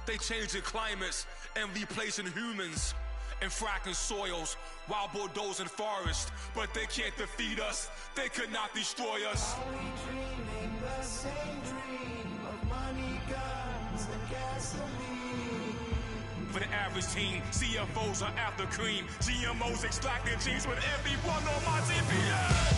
They changing climates and replacing humans and fracking soils while bulldozing forests. But they can't defeat us, they could not destroy us. Are we dreaming the same dream of money, guns, and gasoline? For the average teen, CFOs are after cream. GMOs extracting genes with everyone on my TPS.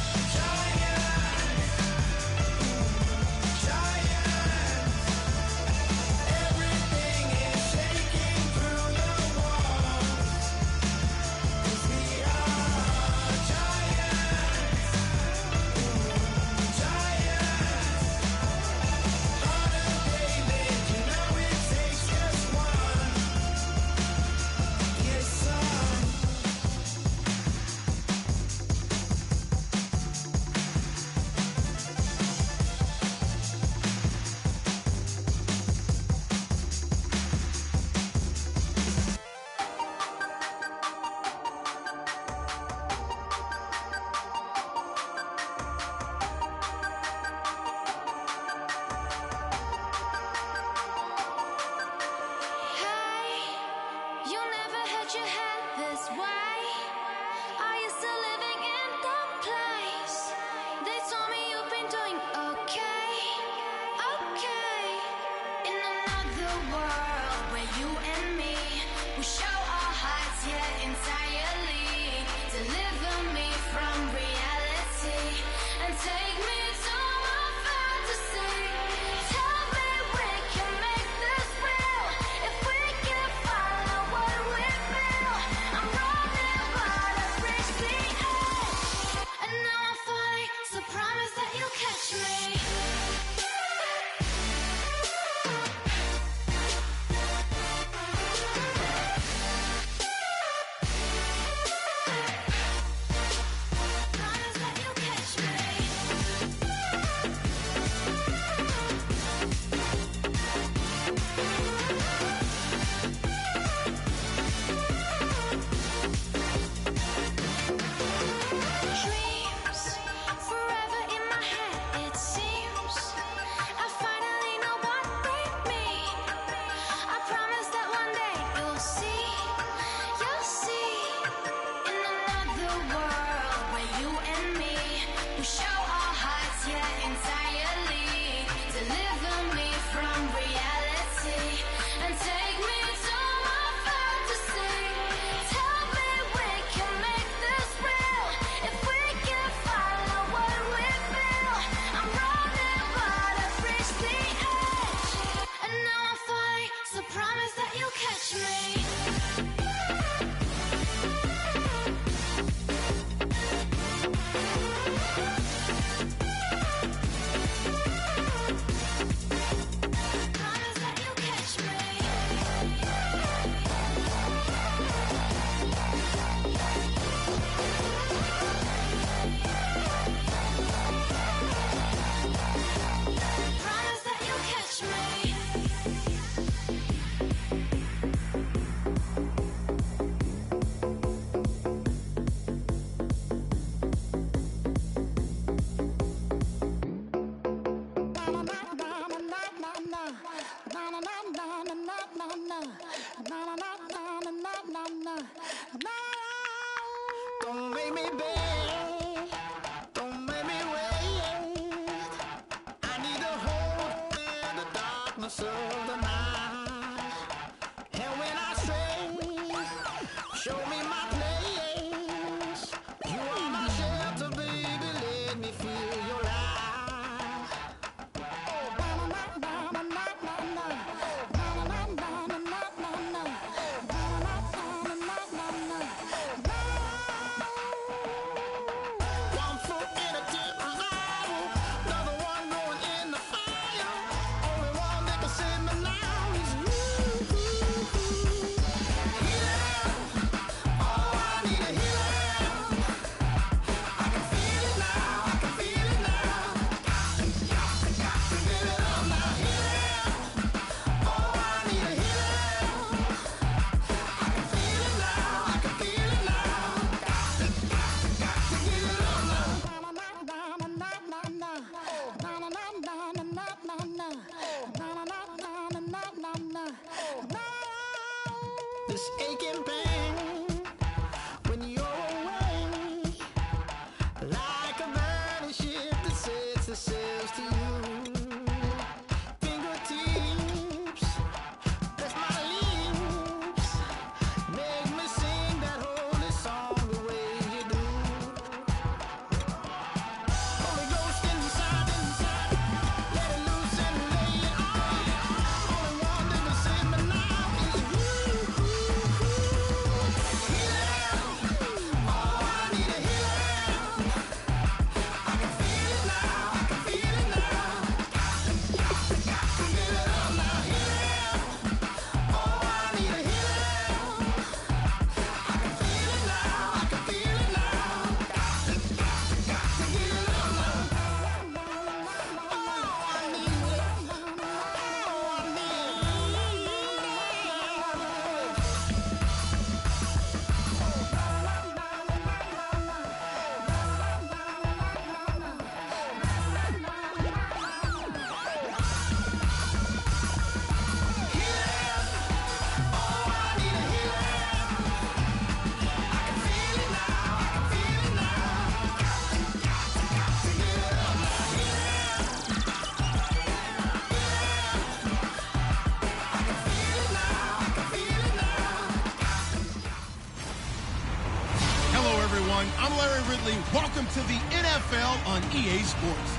everyone. I'm Larry Ridley. Welcome to the NFL on EA Sports.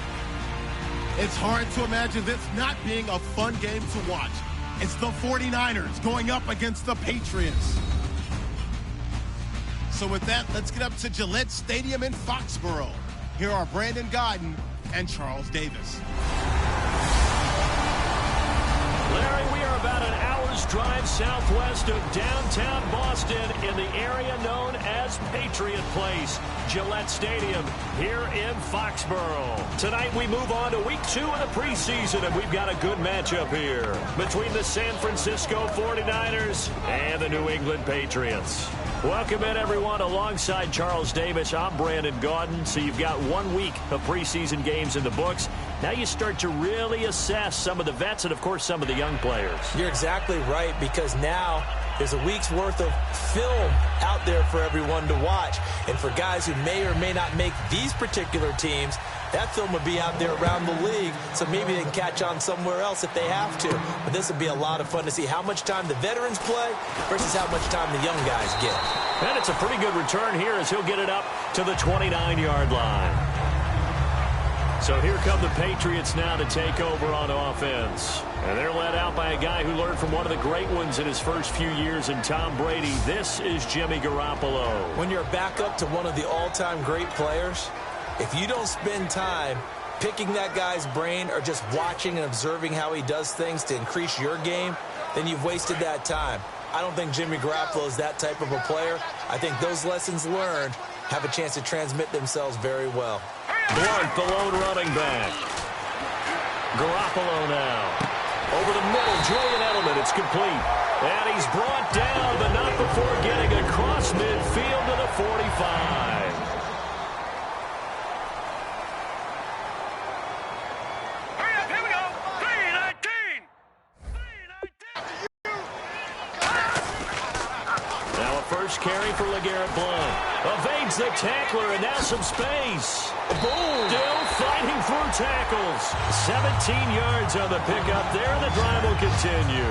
It's hard to imagine this not being a fun game to watch. It's the 49ers going up against the Patriots. So with that, let's get up to Gillette Stadium in Foxborough. Here are Brandon Gaudin and Charles Davis. Larry, we are about an hour's drive southwest of downtown Boston in the area known as Patriot Place, Gillette Stadium here in Foxborough. Tonight we move on to week 2 of the preseason, and we've got a good matchup here between the San Francisco 49ers and the New England Patriots. Welcome in, everyone. Alongside Charles Davis, I'm Brandon Gaudin. So you've got 1 week of preseason games in the books. Now you start to really assess some of the vets and, of course, some of the young players. You're exactly right, because now there's a week's worth of film out there for everyone to watch. And for guys who may or may not make these particular teams, that film would be out there around the league, so maybe they can catch on somewhere else if they have to. But this would be a lot of fun to see how much time the veterans play versus how much time the young guys get. And it's a pretty good return here as he'll get it up to the 29-yard line. So here come the Patriots now to take over on offense. And they're led out by a guy who learned from one of the great ones in his first few years in Tom Brady. This is Jimmy Garoppolo. When you're back up to one of the all-time great players, if you don't spend time picking that guy's brain or just watching and observing how he does things to increase your game, then you've wasted that time. I don't think Jimmy Garoppolo is that type of a player. I think those lessons learned have a chance to transmit themselves very well. Blunt, the lone running back. Garoppolo now. Over the middle, Julian Edelman, it's complete. And he's brought down, but not before getting across midfield to the 45. First carry for LeGarrette Blount. Evades the tackler, and now some space. Boom! Still fighting through tackles. 17 yards on the pickup there, and the drive will continue.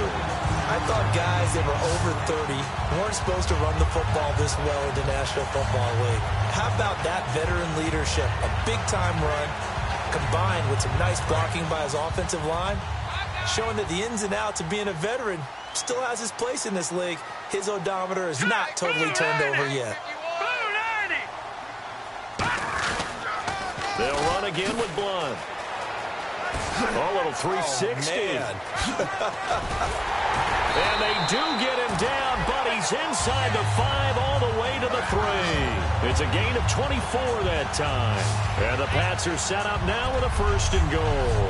I thought guys that were over 30 weren't supposed to run the football this well in the National Football League. How about that veteran leadership? A big-time run combined with some nice blocking by his offensive line, showing that the ins and outs of being a veteran still has his place in this league. His odometer is not totally turned over yet. They'll run again with Blount. Oh, a little 360. Oh, and they do get him down, but he's inside the 5 all the way to the 3. It's a gain of 24 that time. And the Pats are set up now with a 1st and goal.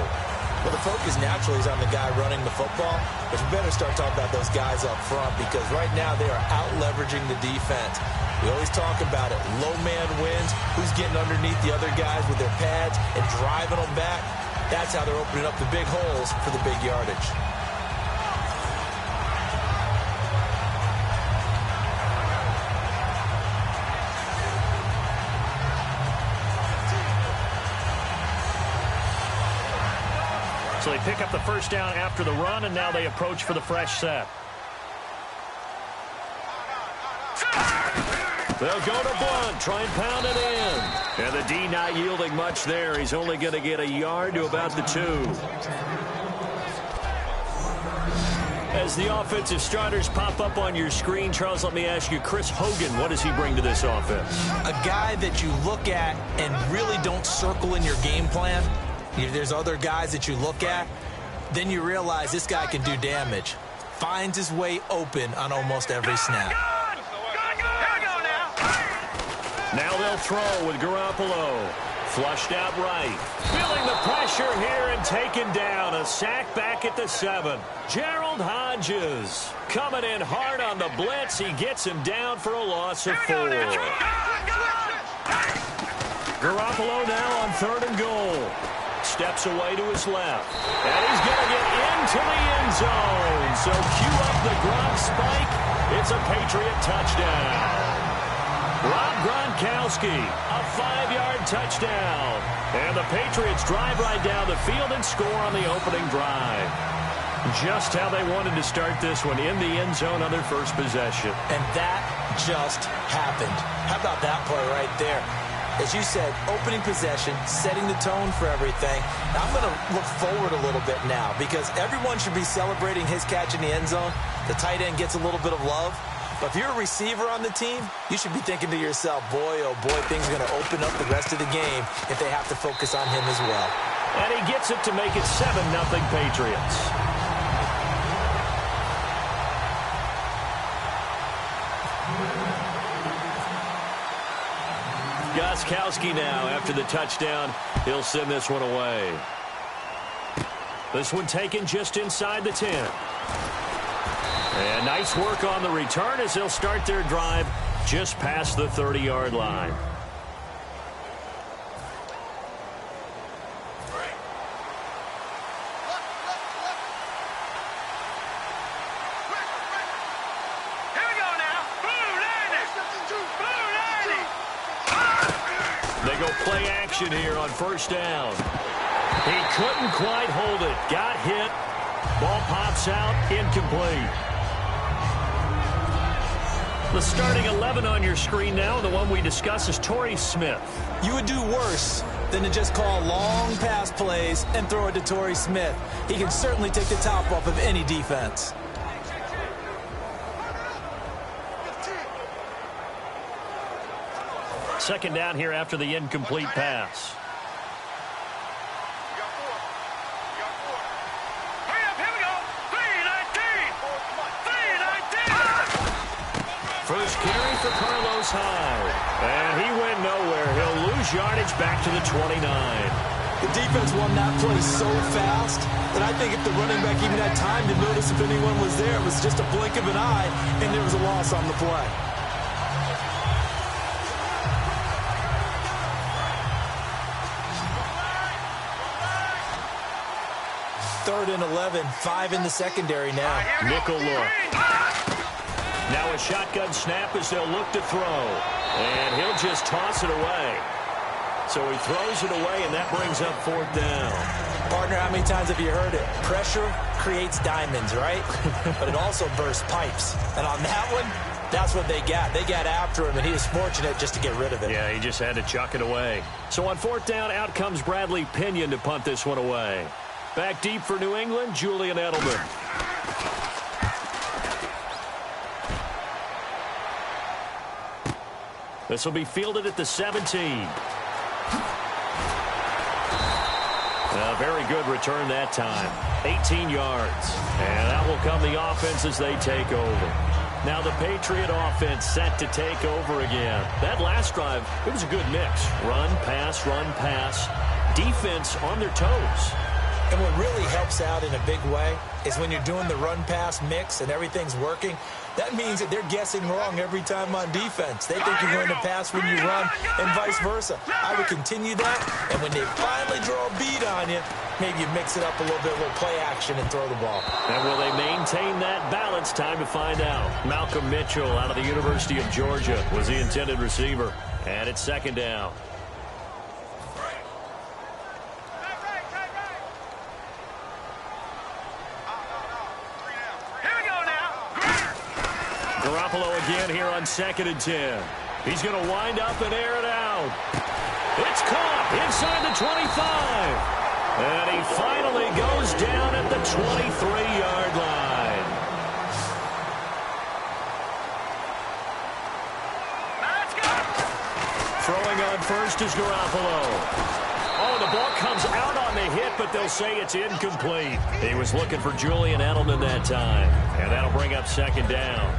Well, the focus naturally is on the guy running the football, but you better start talking about those guys up front, because right now they are out-leveraging the defense. We always talk about it. Low man wins. Who's getting underneath the other guys with their pads and driving them back? That's how they're opening up the big holes for the big yardage. So they pick up the 1st down after the run, and now they approach for the fresh set. They'll go to Blount, try and pound it in. And the D not yielding much there. He's only going to get a yard to about the 2. As the offensive starters pop up on your screen, Charles, let me ask you, Chris Hogan, what does he bring to this offense? A guy that you look at and really don't circle in your game plan. There's other guys that you look at, then you realize this guy can do damage. Finds his way open on almost every snap. Now they'll throw with Garoppolo. Flushed out right. Feeling the pressure here and taken down. A sack back at the 7. Gerald Hodges coming in hard on the blitz. He gets him down for a loss of 4. Garoppolo now on 3rd and goal. Steps away to his left. And he's going to get into the end zone. So cue up the Gronk spike. It's a Patriot touchdown. Rob Gronkowski, a 5-yard touchdown. And the Patriots drive right down the field and score on the opening drive. Just how they wanted to start this one, in the end zone on their first possession. And that just happened. How How about that play right there? As you said, opening possession, setting the tone for everything. Now, I'm going to look forward a little bit now because everyone should be celebrating his catch in the end zone. The tight end gets a little bit of love. But if you're a receiver on the team, you should be thinking to yourself, boy, oh boy, things are going to open up the rest of the game if they have to focus on him as well. And he gets it to make it 7-0 Patriots. Gostkowski now after the touchdown. He'll send this one away. This one taken just inside the 10. And nice work on the return as they'll start their drive just past the 30-yard line. Play action here on first down. He couldn't quite hold it. Got hit. Ball pops out. Incomplete. The starting 11 on your screen now. The one we discuss is Torrey Smith. You would do worse than to just call long pass plays and throw it to Torrey Smith. He can certainly take the top off of any defense. Second down here after the incomplete pass. First carry for Carlos Hyde. And he went nowhere. He'll lose yardage back to the 29. The defense won that play so fast that I think if the running back even had time to notice if anyone was there, it was just a blink of an eye, and there was a loss on the play. Third and 11, 5 in the secondary now. Nickel look. Now a shotgun snap as they'll look to throw. And he'll just toss it away. So he throws it away, and that brings up fourth down. Partner, how many times have you heard it? Pressure creates diamonds, right? But it also bursts pipes. And on that one, that's what they got. They got after him, and he was fortunate just to get rid of it. Yeah, he just had to chuck it away. So on fourth down, out comes Bradley Pinion to punt this one away. Back deep for New England, Julian Edelman. This will be fielded at the 17. A very good return that time. 18 yards. And that will come the offense as they take over. Now the Patriot offense set to take over again. That last drive, it was a good mix. Run, pass, defense on their toes. And what really helps out in a big way is when you're doing the run-pass mix and everything's working, that means that they're guessing wrong every time on defense. They think you're going to pass when you run and vice versa. I would continue that, and when they finally draw a beat on you, maybe you mix it up a little bit, a little play action, and throw the ball. And will they maintain that balance? Time to find out. Malcolm Mitchell out of the University of Georgia was the intended receiver. And it's second down. Garoppolo again here on 2nd and 10. He's going to wind up and air it out. It's caught inside the 25. And he finally goes down at the 23-yard line. Throwing on first is Garoppolo. Oh, the ball comes out on the hit, but they'll say it's incomplete. He was looking for Julian Edelman that time. And that'll bring up second down.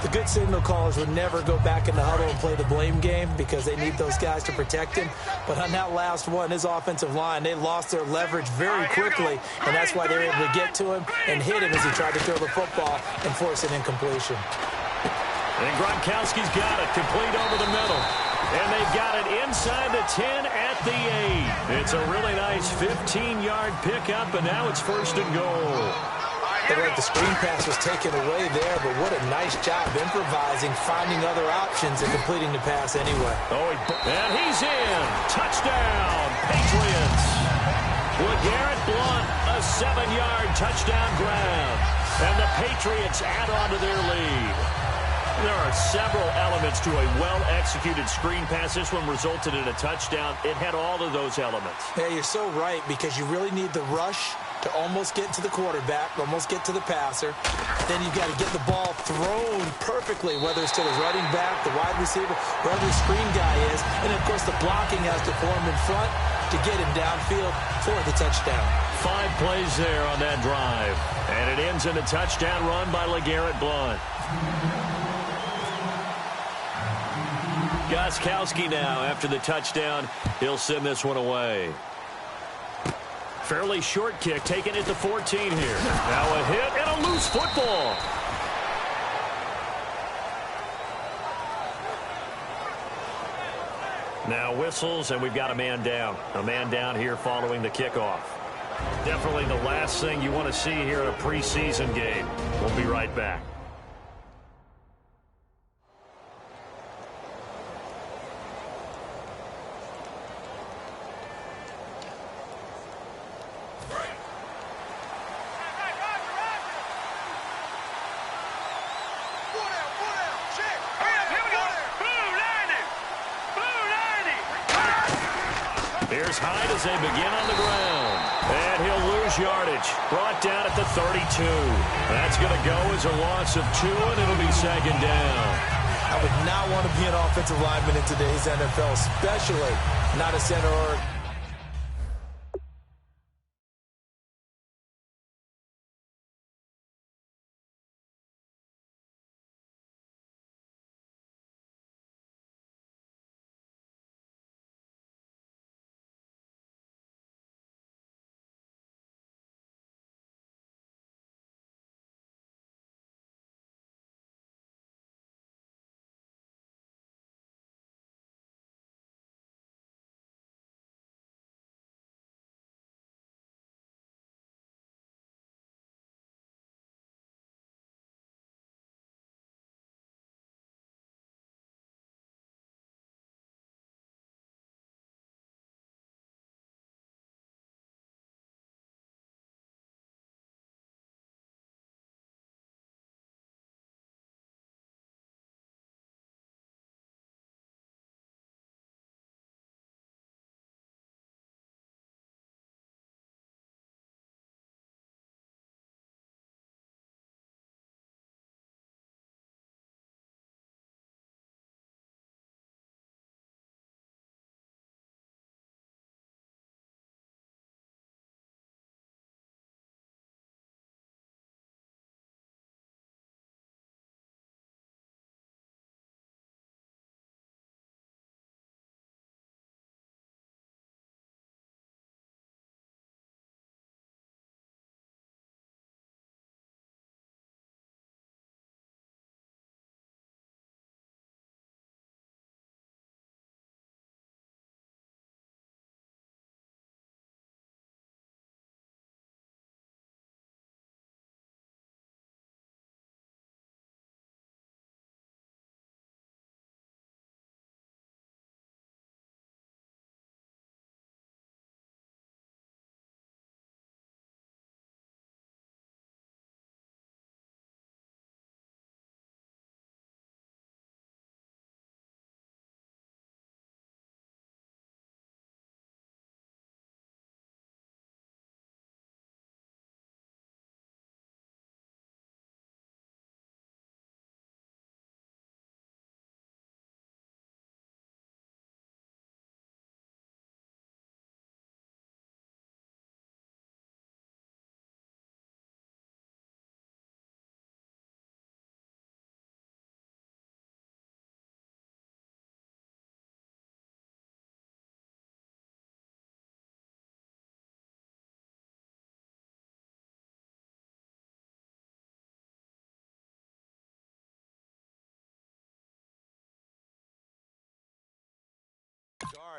The good signal callers would never go back in the huddle and play the blame game because they need those guys to protect him. But on that last one, his offensive line, they lost their leverage very quickly, and that's why they were able to get to him and hit him as he tried to throw the football and force an incompletion. And Gronkowski's got it, complete over the middle. And they've got it inside the 10 at the 8. It's a really nice 15-yard pickup, and now it's first and goal. The screen pass was taken away there, but what a nice job improvising, finding other options, and completing the pass anyway. And he's in. Touchdown, Patriots. LeGarrette Blount, a 7-yard touchdown grab. And the Patriots add on to their lead. There are several elements to a well-executed screen pass. This one resulted in a touchdown. It had all of those elements. Yeah, you're so right, because you really need the rush to almost get to the quarterback, almost get to the passer. Then you've got to get the ball thrown perfectly, whether it's to the running back, the wide receiver, wherever the screen guy is. And, of course, the blocking has to form in front to get him downfield for the touchdown. 5 plays there on that drive. And it ends in a touchdown run by LeGarrette Blount. Gostkowski now, after the touchdown, he'll send this one away. Fairly short kick, taken at the 14 here. Now a hit and a loose football. Now whistles, and we've got a man down. A man down here following the kickoff. Definitely the last thing you want to see here in a preseason game. We'll be right back. Here's Hyde as they begin on the ground. And he'll lose yardage. Brought down at the 32. That's going to go as a loss of 2, and it'll be second down. I would not want to be an offensive lineman in today's NFL, especially not a center or...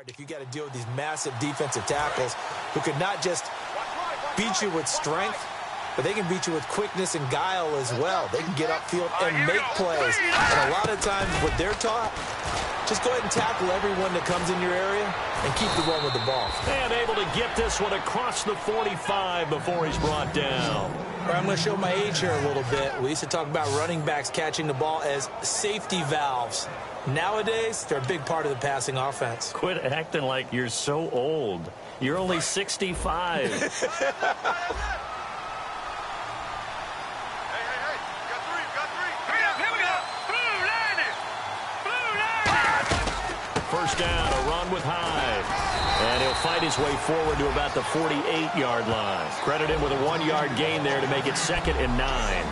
If you got to deal with these massive defensive tackles who could not just beat you with strength, but they can beat you with quickness and guile as well. They can get upfield and make plays. And a lot of times what they're taught Just go ahead and tackle everyone that comes in your area and keep the run with the ball. And able to get this one across the 45 before he's brought down. I'm going to show my age here a little bit. We used to talk about running backs catching the ball as safety valves. Nowadays, they're a big part of the passing offense. Quit acting like you're so old. You're only 65. First down, a run with Hyde. And he'll fight his way forward to about the 48-yard line. Credit him with a 1-yard gain there to make it 2nd and 9.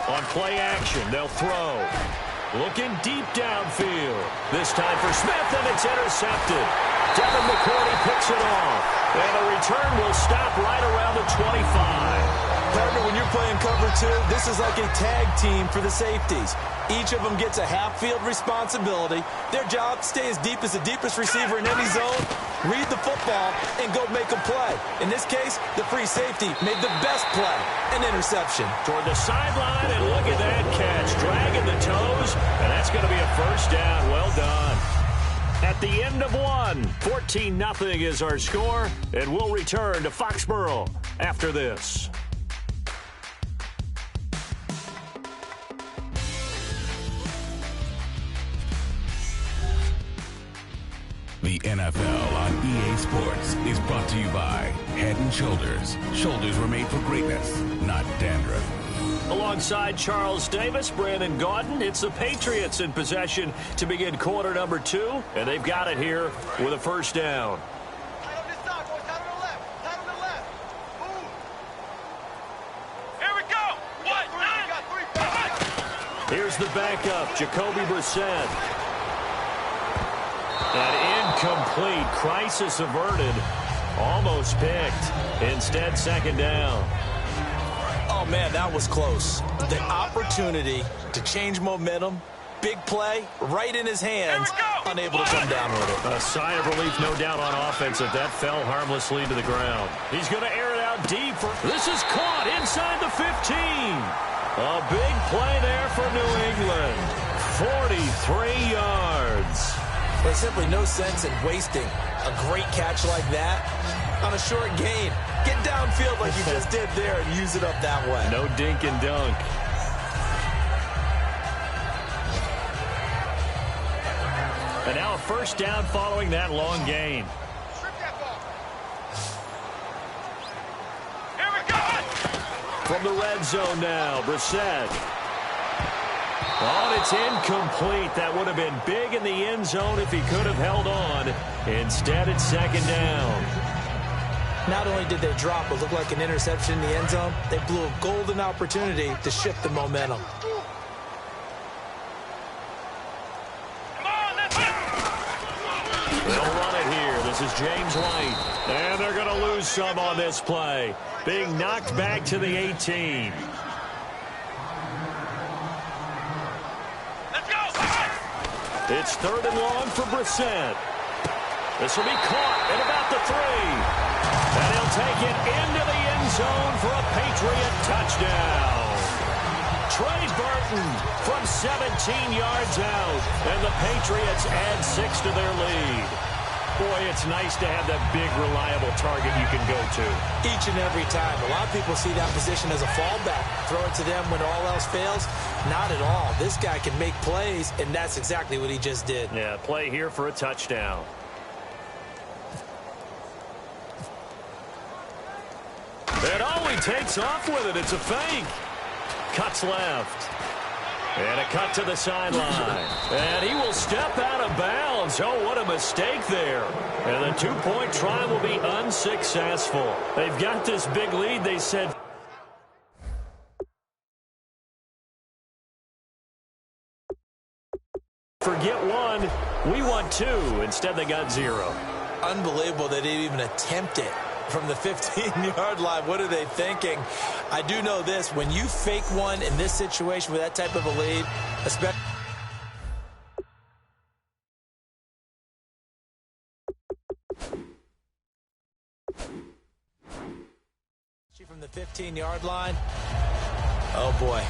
On play action, they'll throw. Looking deep downfield. This time for Smith, and it's intercepted. Devin McCourty picks it off. And the return will stop right around the 25. Partner, when you're playing cover 2, this is like a tag team for the safeties. Each of them gets a half-field responsibility. Their job, stay as deep as the deepest receiver in any zone, read the football, and go make a play. In this case, the free safety made the best play, an interception. Toward the sideline, and look at that catch. Dragging the toes, and that's going to be a first down. Well done. At the end of one, 14-0 is our score, and we'll return to Foxborough after this. The NFL on EA Sports is brought to you by Head & Shoulders. Shoulders were made for greatness, not dandruff. Alongside Charles Davis, Brandon Gaudin, it's the Patriots in possession to begin quarter number 2, and they've got it here with a first down. Here we go. Here's the backup, Jacoby Brissett. An incomplete, crisis averted, almost picked. Instead, 2nd down. Oh, man, that was close. The opportunity to change momentum, big play, right in his hands, unable to come down with it. A sigh of relief, no doubt, on offense if that fell harmlessly to the ground. He's going to air it out deep. This is caught inside the 15. A big play there for New England. 43 yards. There's simply no sense in wasting a great catch like that on a short gain. Get downfield like you just did there and use it up that way. No dink and dunk. And now a first down following that long gain. Here we go. From the red zone now, Brissett. Oh, it's incomplete. That would have been big in the end zone if he could have held on. Instead, it's 2nd down. Not only did they drop what looked like an interception in the end zone, they blew a golden opportunity to shift the momentum. They'll run it here. This is James White. And they're going to lose some on this play. Being knocked back to the 18. It's 3rd and long for Brissett. This will be caught at about the 3. And he'll take it into the end zone for a Patriot touchdown. Trey Burton from 17 yards out. And the Patriots add 6 to their lead. Boy, it's nice to have that big, reliable target you can go to. Each and every time. A lot of people see that position as a fallback. Throw it to them when all else fails. Not at all. This guy can make plays, and that's exactly what he just did. Yeah, play here for a touchdown. And oh, he takes off with it. It's a fake. Cuts left. And a cut to the sideline. And he will step out of bounds. Oh, what a mistake there. And the 2-point try will be unsuccessful. They've got this big lead. They said... forget 1, we want 2. Instead, they got 0. Unbelievable they didn't even attempt it from the 15-yard line. What are they thinking? I do know this. When you fake one in this situation with that type of a lead, especially the 15-yard line. Oh, boy.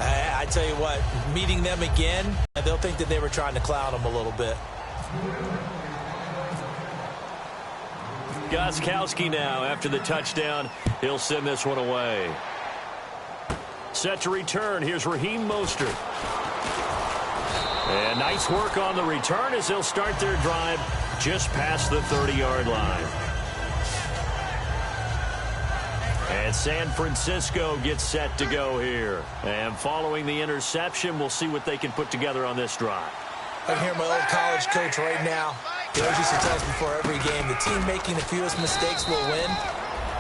I tell you what, meeting them again, they'll think that they were trying to clown them a little bit. Gostkowski now after the touchdown. He'll send this one away. Set to return. Here's Raheem Mostert. And nice work on the return as they'll start their drive just past the 30-yard line. And San Francisco gets set to go here. And following the interception, we'll see what they can put together on this drive. I hear my old college coach right now. He always used to tell us before every game, the team making the fewest mistakes will win.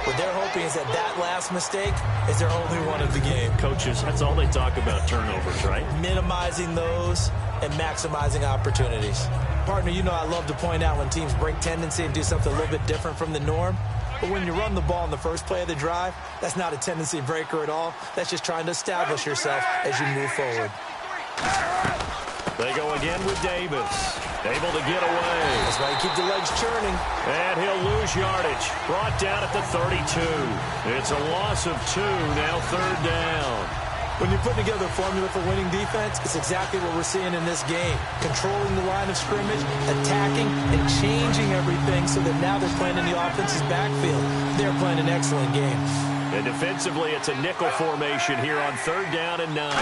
What they're hoping is that last mistake is their only one of the game. Coaches, that's all they talk about, turnovers, right? Minimizing those and maximizing opportunities. Partner, you know I love to point out when teams break tendency and do something a little bit different from the norm. But when you run the ball in the first play of the drive, that's not a tendency breaker at all. That's just trying to establish yourself as you move forward. They go again with Davis. Able to get away. That's why you keep the legs churning. And he'll lose yardage. Brought down at the 32. It's a loss of 2, now 3rd down. When you're putting together a formula for winning defense, it's exactly what we're seeing in this game. Controlling the line of scrimmage, attacking, and changing everything so that now they're playing in the offense's backfield. They're playing an excellent game. And defensively, it's a nickel formation here on 3rd down and 9.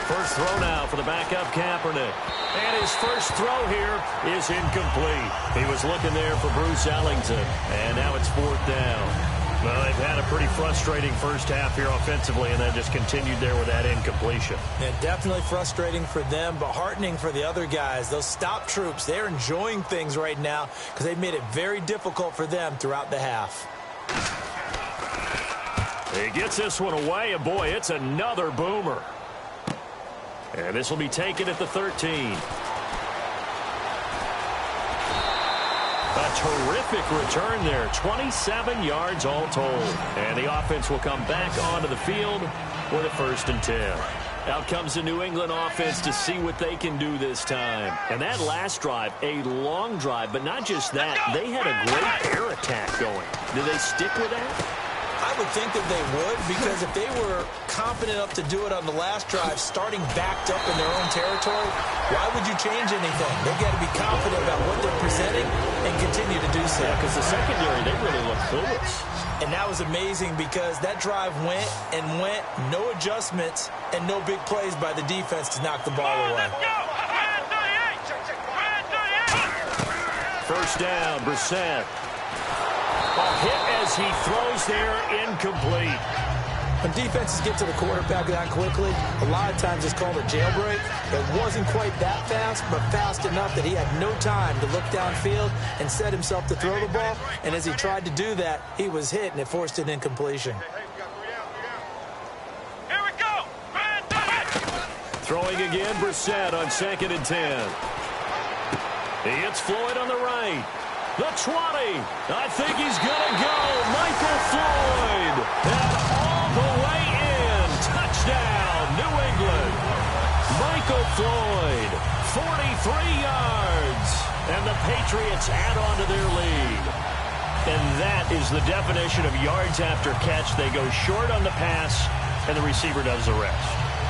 First throw now for the backup Kaepernick. And his first throw here is incomplete. He was looking there for Bruce Ellington. And now it's 4th down. Well, they've had a pretty frustrating first half here offensively, and then just continued there with that incompletion. Yeah, definitely frustrating for them, but heartening for the other guys. Those stop troops, they're enjoying things right now because they've made it very difficult for them throughout the half. He gets this one away, and boy, it's another boomer. And this will be taken at the 13. A terrific return there. 27 yards all told. And the offense will come back onto the field with a 1st and 10. Out comes the New England offense to see what they can do this time. And that last drive, a long drive, but not just that. They had a great air attack going. Do they stick with that? I would think that they would, because if they were confident enough to do it on the last drive, starting backed up in their own territory, why would you change anything? They've got to be confident about what they're presenting and continue to do so. Yeah, because the secondary, they really look clueless. And that was amazing because that drive went and went, no adjustments, and no big plays by the defense to knock the ball away. First down, Brissett. A hit as he throws there, incomplete. When defenses get to the quarterback that quickly, a lot of times it's called a jailbreak. It wasn't quite that fast, but fast enough that he had no time to look downfield and set himself to throw the ball. And as he tried to do that, he was hit, and it forced an incompletion. Here we go. Throwing again, Brissett on 2nd and 10. He hits Floyd on the right. The 20. I think he's going to go. Michael Floyd. And all the way in. Touchdown, New England. Michael Floyd, 43 yards. And the Patriots add on to their lead. And that is the definition of yards after catch. They go short on the pass, and the receiver does the rest.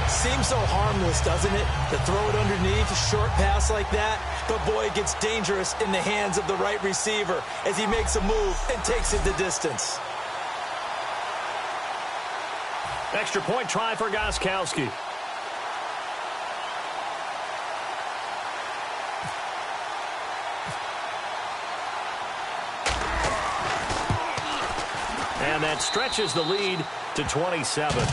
Seems so harmless, doesn't it? To throw it underneath, a short pass like that. But, boy, it gets dangerous in the hands of the right receiver as he makes a move and takes it the distance. Extra point try for Gostkowski. And that stretches the lead to 27.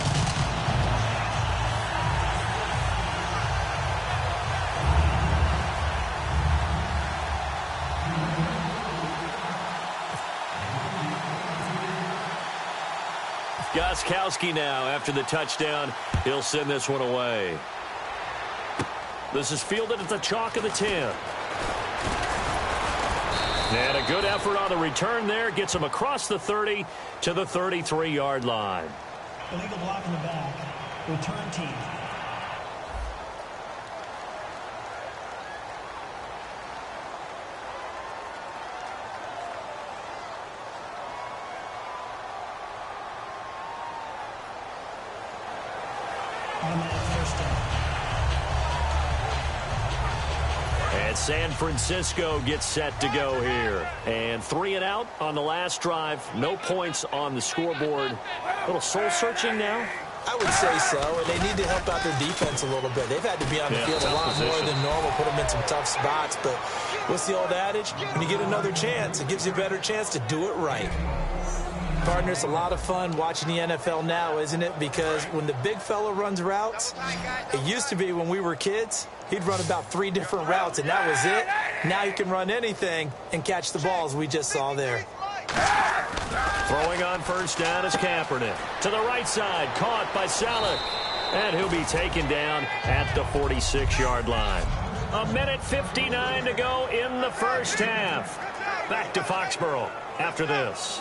Gostkowski now after the touchdown. He'll send this one away. This is fielded at the chalk of the 10. And a good effort on the return there. Gets him across the 30 to the 33-yard line. Illegal block in the back. Return team. San Francisco gets set to go here. And 3 and out on the last drive. No points on the scoreboard. A little soul-searching now. I would say so, and they need to help out their defense a little bit. They've had to be on the field a lot more than normal, put them in some tough spots. But what's the old adage? When you get another chance, it gives you a better chance to do it right. Partner, it's a lot of fun watching the NFL now, isn't it? Because when the big fella runs routes, it used to be when we were kids, he'd run about 3 different routes, and that was it. Now he can run anything and catch the balls we just saw there. Throwing on first down is Kaepernick. To the right side, caught by Saleh. And he'll be taken down at the 46-yard line. 1:59 to go in the first half. Back to Foxborough after this.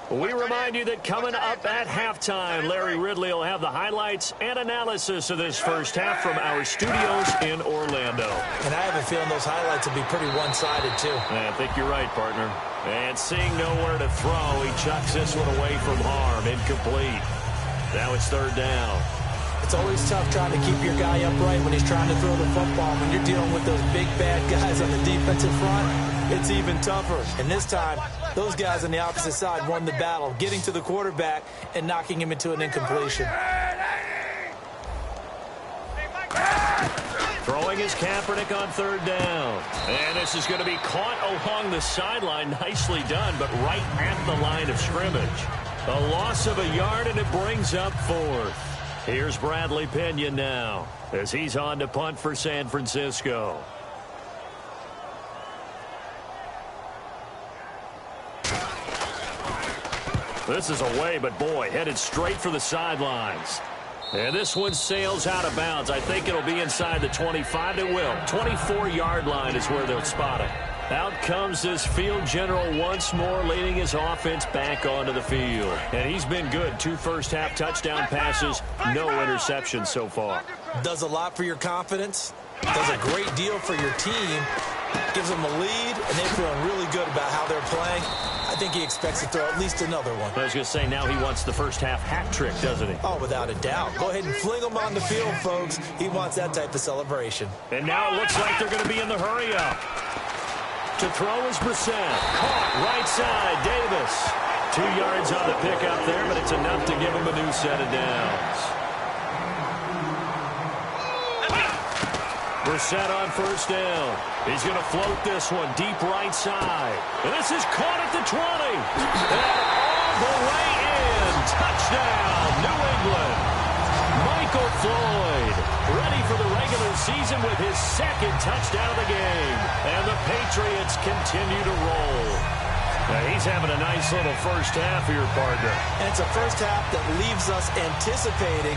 We remind you that coming up at halftime, Larry Ridley will have the highlights and analysis of this first half from our studios in Orlando. And I have a feeling those highlights will be pretty one-sided, too. I think you're right, partner. And seeing nowhere to throw, he chucks this one away from harm. Incomplete. Now it's 3rd down. It's always tough trying to keep your guy upright when he's trying to throw the football. When you're dealing with those big, bad guys on the defensive front, it's even tougher. And this time, those guys on the opposite side won the battle, getting to the quarterback and knocking him into an incompletion. Throwing is Kaepernick on 3rd down. And this is going to be caught along the sideline. Nicely done, but right at the line of scrimmage. A loss of a yard, and it brings up 4th. Here's Bradley Pinion now as he's on to punt for San Francisco. This is away, but boy, headed straight for the sidelines. And this one sails out of bounds. I think it'll be inside the 25. It will. 24-yard line is where they'll spot it. Out comes this field general once more, leading his offense back onto the field. And he's been good. 2 first-half touchdown passes, no interceptions so far. Does a lot for your confidence. Does a great deal for your team. Gives them a lead, and they're feeling really good about how they're playing. I think he expects to throw at least another one. I was going to say, now he wants the first-half hat trick, doesn't he? Oh, without a doubt. Go ahead and fling him on the field, folks. He wants that type of celebration. And now it looks like they're going to be in the hurry-up. To throw is Brissett. Caught right side, Davis. 2 yards on the pickup there, but it's enough to give him a new set of downs. Brissett on first down. He's going to float this one deep right side. And this is caught at the 20. And all the way in. Touchdown, New England. Michael Floyd ready for the regular season with his 2nd touchdown of the game. And the Patriots continue to roll. Now he's having a nice little first half here, partner. And it's a first half that leaves us anticipating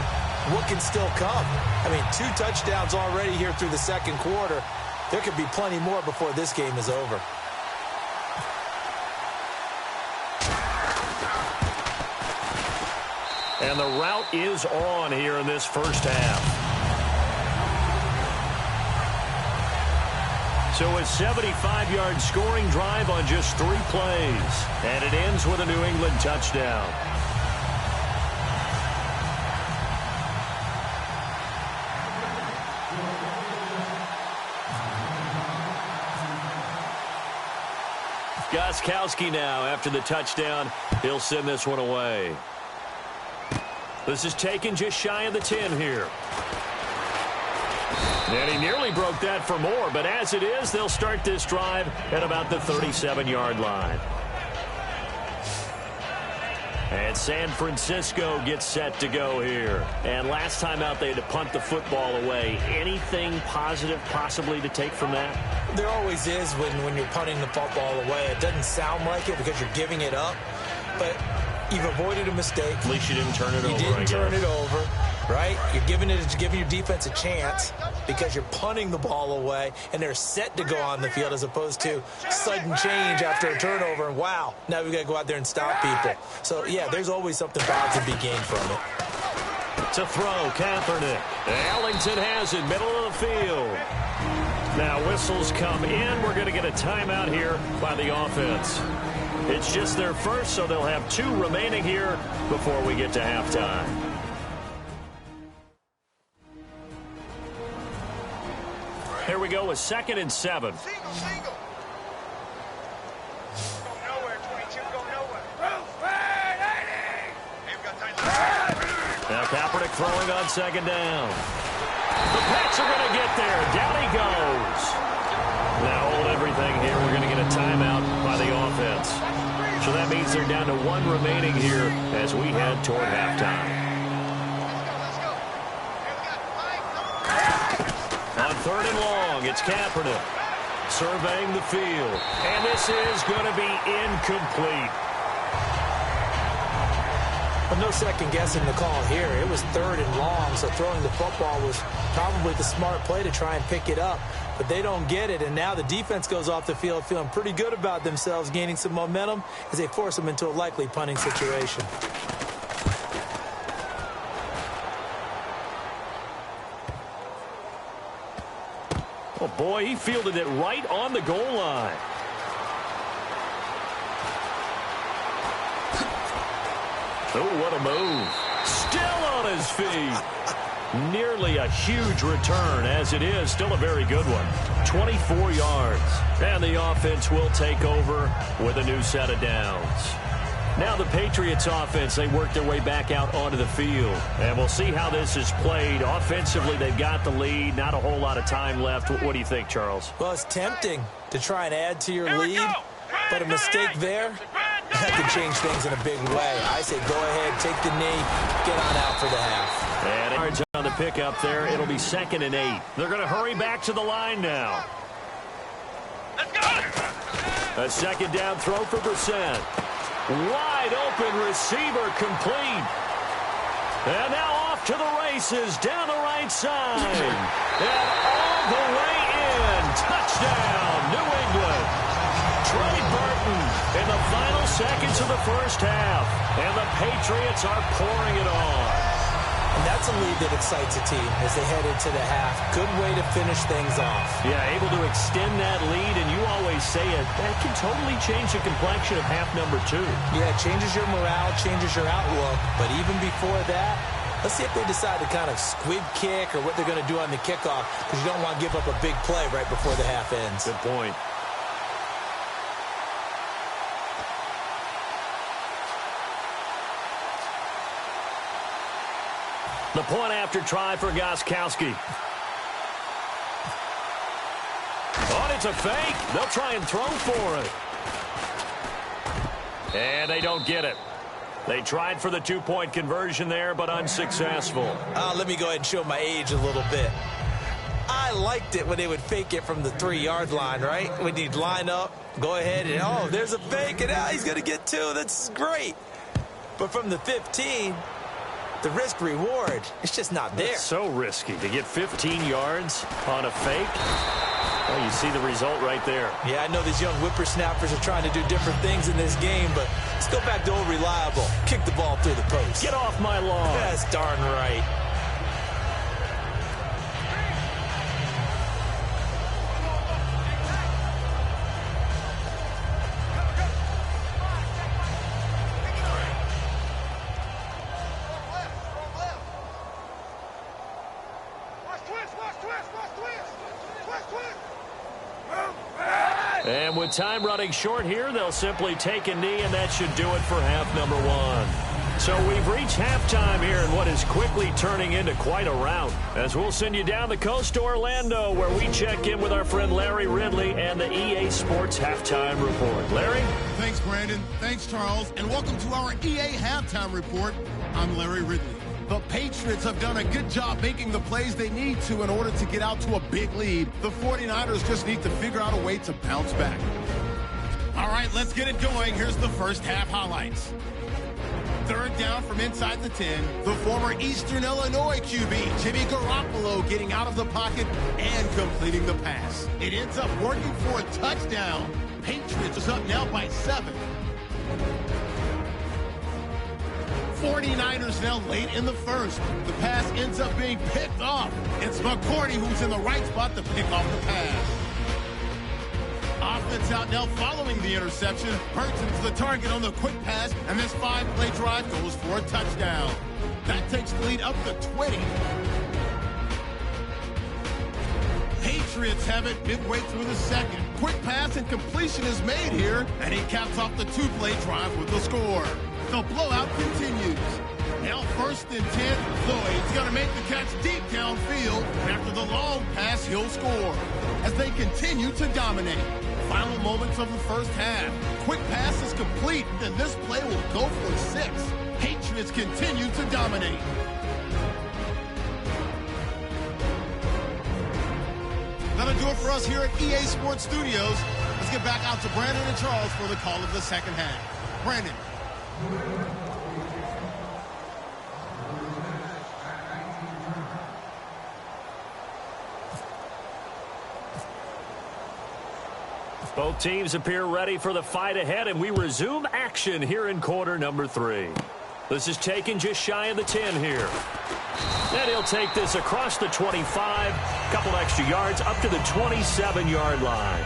what can still come. I mean, 2 touchdowns already here through the 2nd quarter. There could be plenty more before this game is over. And the route is on here in this first half. So a 75-yard scoring drive on just 3 plays. And it ends with a New England touchdown. Gostkowski now after the touchdown. He'll send this one away. This is taken just shy of the 10 here. And he nearly broke that for more, but as it is, they'll start this drive at about the 37-yard line. And San Francisco gets set to go here. And last time out, they had to punt the football away. Anything positive possibly to take from that? There always is when you're punting the football away. It doesn't sound like it because you're giving it up. but you've avoided a mistake. At least you didn't turn it over. You didn't turn it over, right? You're giving your defense a chance because you're punting the ball away, and they're set to go on the field as opposed to sudden change after a turnover, and wow, now we've got to go out there and stop people. So, yeah, there's always something bad to be gained from it. To throw, Kaepernick. Ellington has it, middle of the field. Now whistles come in. We're going to get a timeout here by the offense. It's just their first, so they'll have 2 remaining here before we get to halftime. Here we go with 2nd and 7. Single. Go nowhere, 22. Go nowhere. Now Kaepernick throwing on 2nd down. The Pats are going to get there. Down he goes. Now hold everything here. We're going to get a timeout by the offense. So that means they're down to 1 remaining here as we head toward halftime. On 3rd and long, it's Kaepernick surveying the field. And this is going to be incomplete. Well, no second guessing the call here. It was 3rd and long, so throwing the football was probably the smart play to try and pick it up. But they don't get it, and now the defense goes off the field feeling pretty good about themselves, gaining some momentum as they force them into a likely punting situation. Oh, boy, he fielded it right on the goal line. Oh, what a move. Still on his feet. Nearly a huge return, as it is. Still a very good one. 24 yards. And the offense will take over with a new set of downs. Now the Patriots offense, they work their way back out onto the field. And we'll see how this is played. Offensively, they've got the lead. Not a whole lot of time left. What do you think, Charles? Well, it's tempting to try and add to your lead, but a mistake there, that could change things in a big way. I say go ahead, take the knee, get on out for the half. And yards on the pickup there. It'll be 2nd and 8. They're going to hurry back to the line now. Let's go! A 2nd down throw for Brissett. Wide open receiver complete. And now off to the races down the right side. And all the way in. Touchdown, New England. Trey Burton in the final seconds of the first half. And the Patriots are pouring it on. And that's a lead that excites a team as they head into the half. Good way to finish things off. Yeah, able to extend that lead, and you always say it, that can totally change the complexion of half number 2. Yeah, it changes your morale, changes your outlook. But even before that, let's see if they decide to kind of squib kick or what they're going to do on the kickoff, because you don't want to give up a big play right before the half ends. Good point. The point after try for Gostkowski. Oh, it's a fake. They'll try and throw for it. And they don't get it. They tried for the 2-point conversion there, but unsuccessful. Let me go ahead and show my age a little bit. I liked it when they would fake it from the 3-yard line, right? When you'd line up, go ahead and, oh, there's a fake, and he's going to get 2. That's great. But from the 15... the risk-reward, it's just not there. It's so risky to get 15 yards on a fake. Well, you see the result right there. Yeah, I know these young whippersnappers are trying to do different things in this game, but let's go back to old reliable. Kick the ball through the post. Get off my lawn. That's darn right. And with time running short here, they'll simply take a knee, and that should do it for half number 1. So we've reached halftime here in what is quickly turning into quite a rout. As we'll send you down the coast to Orlando, where we check in with our friend Larry Ridley and the EA Sports Halftime Report. Larry? Thanks, Brandon. Thanks, Charles. And welcome to our EA Halftime Report. I'm Larry Ridley. The Patriots have done a good job making the plays they need to in order to get out to a big lead. The 49ers just need to figure out a way to bounce back. All right, let's get it going. Here's the first half highlights. Third down from inside the 10. The former Eastern Illinois QB, Jimmy Garoppolo, getting out of the pocket and completing the pass. It ends up working for a touchdown. Patriots is up now by 7. 49ers now late in the first. The pass ends up being picked off. It's McCourty who's in the right spot to pick off the pass. Offense out now following the interception. Burton's the target on the quick pass, and this 5-play drive goes for a touchdown. That takes the lead up to 20. Patriots have it midway through the second. Quick pass and completion is made here, and he caps off the 2-play drive with the score. The blowout continues. Now 1st and 10. Lloyd's going to make the catch deep downfield. After the long pass, he'll score. As they continue to dominate. Final moments of the first half. Quick pass is complete, and this play will go for 6. Patriots continue to dominate. That'll do it for us here at EA Sports Studios. Let's get back out to Brandon and Charles for the call of the second half. Brandon. Both teams appear ready for the fight ahead, and we resume action here in quarter number 3. This is taken just shy of the 10 here. And he'll take this across the 25, couple extra yards up to the 27-yard line.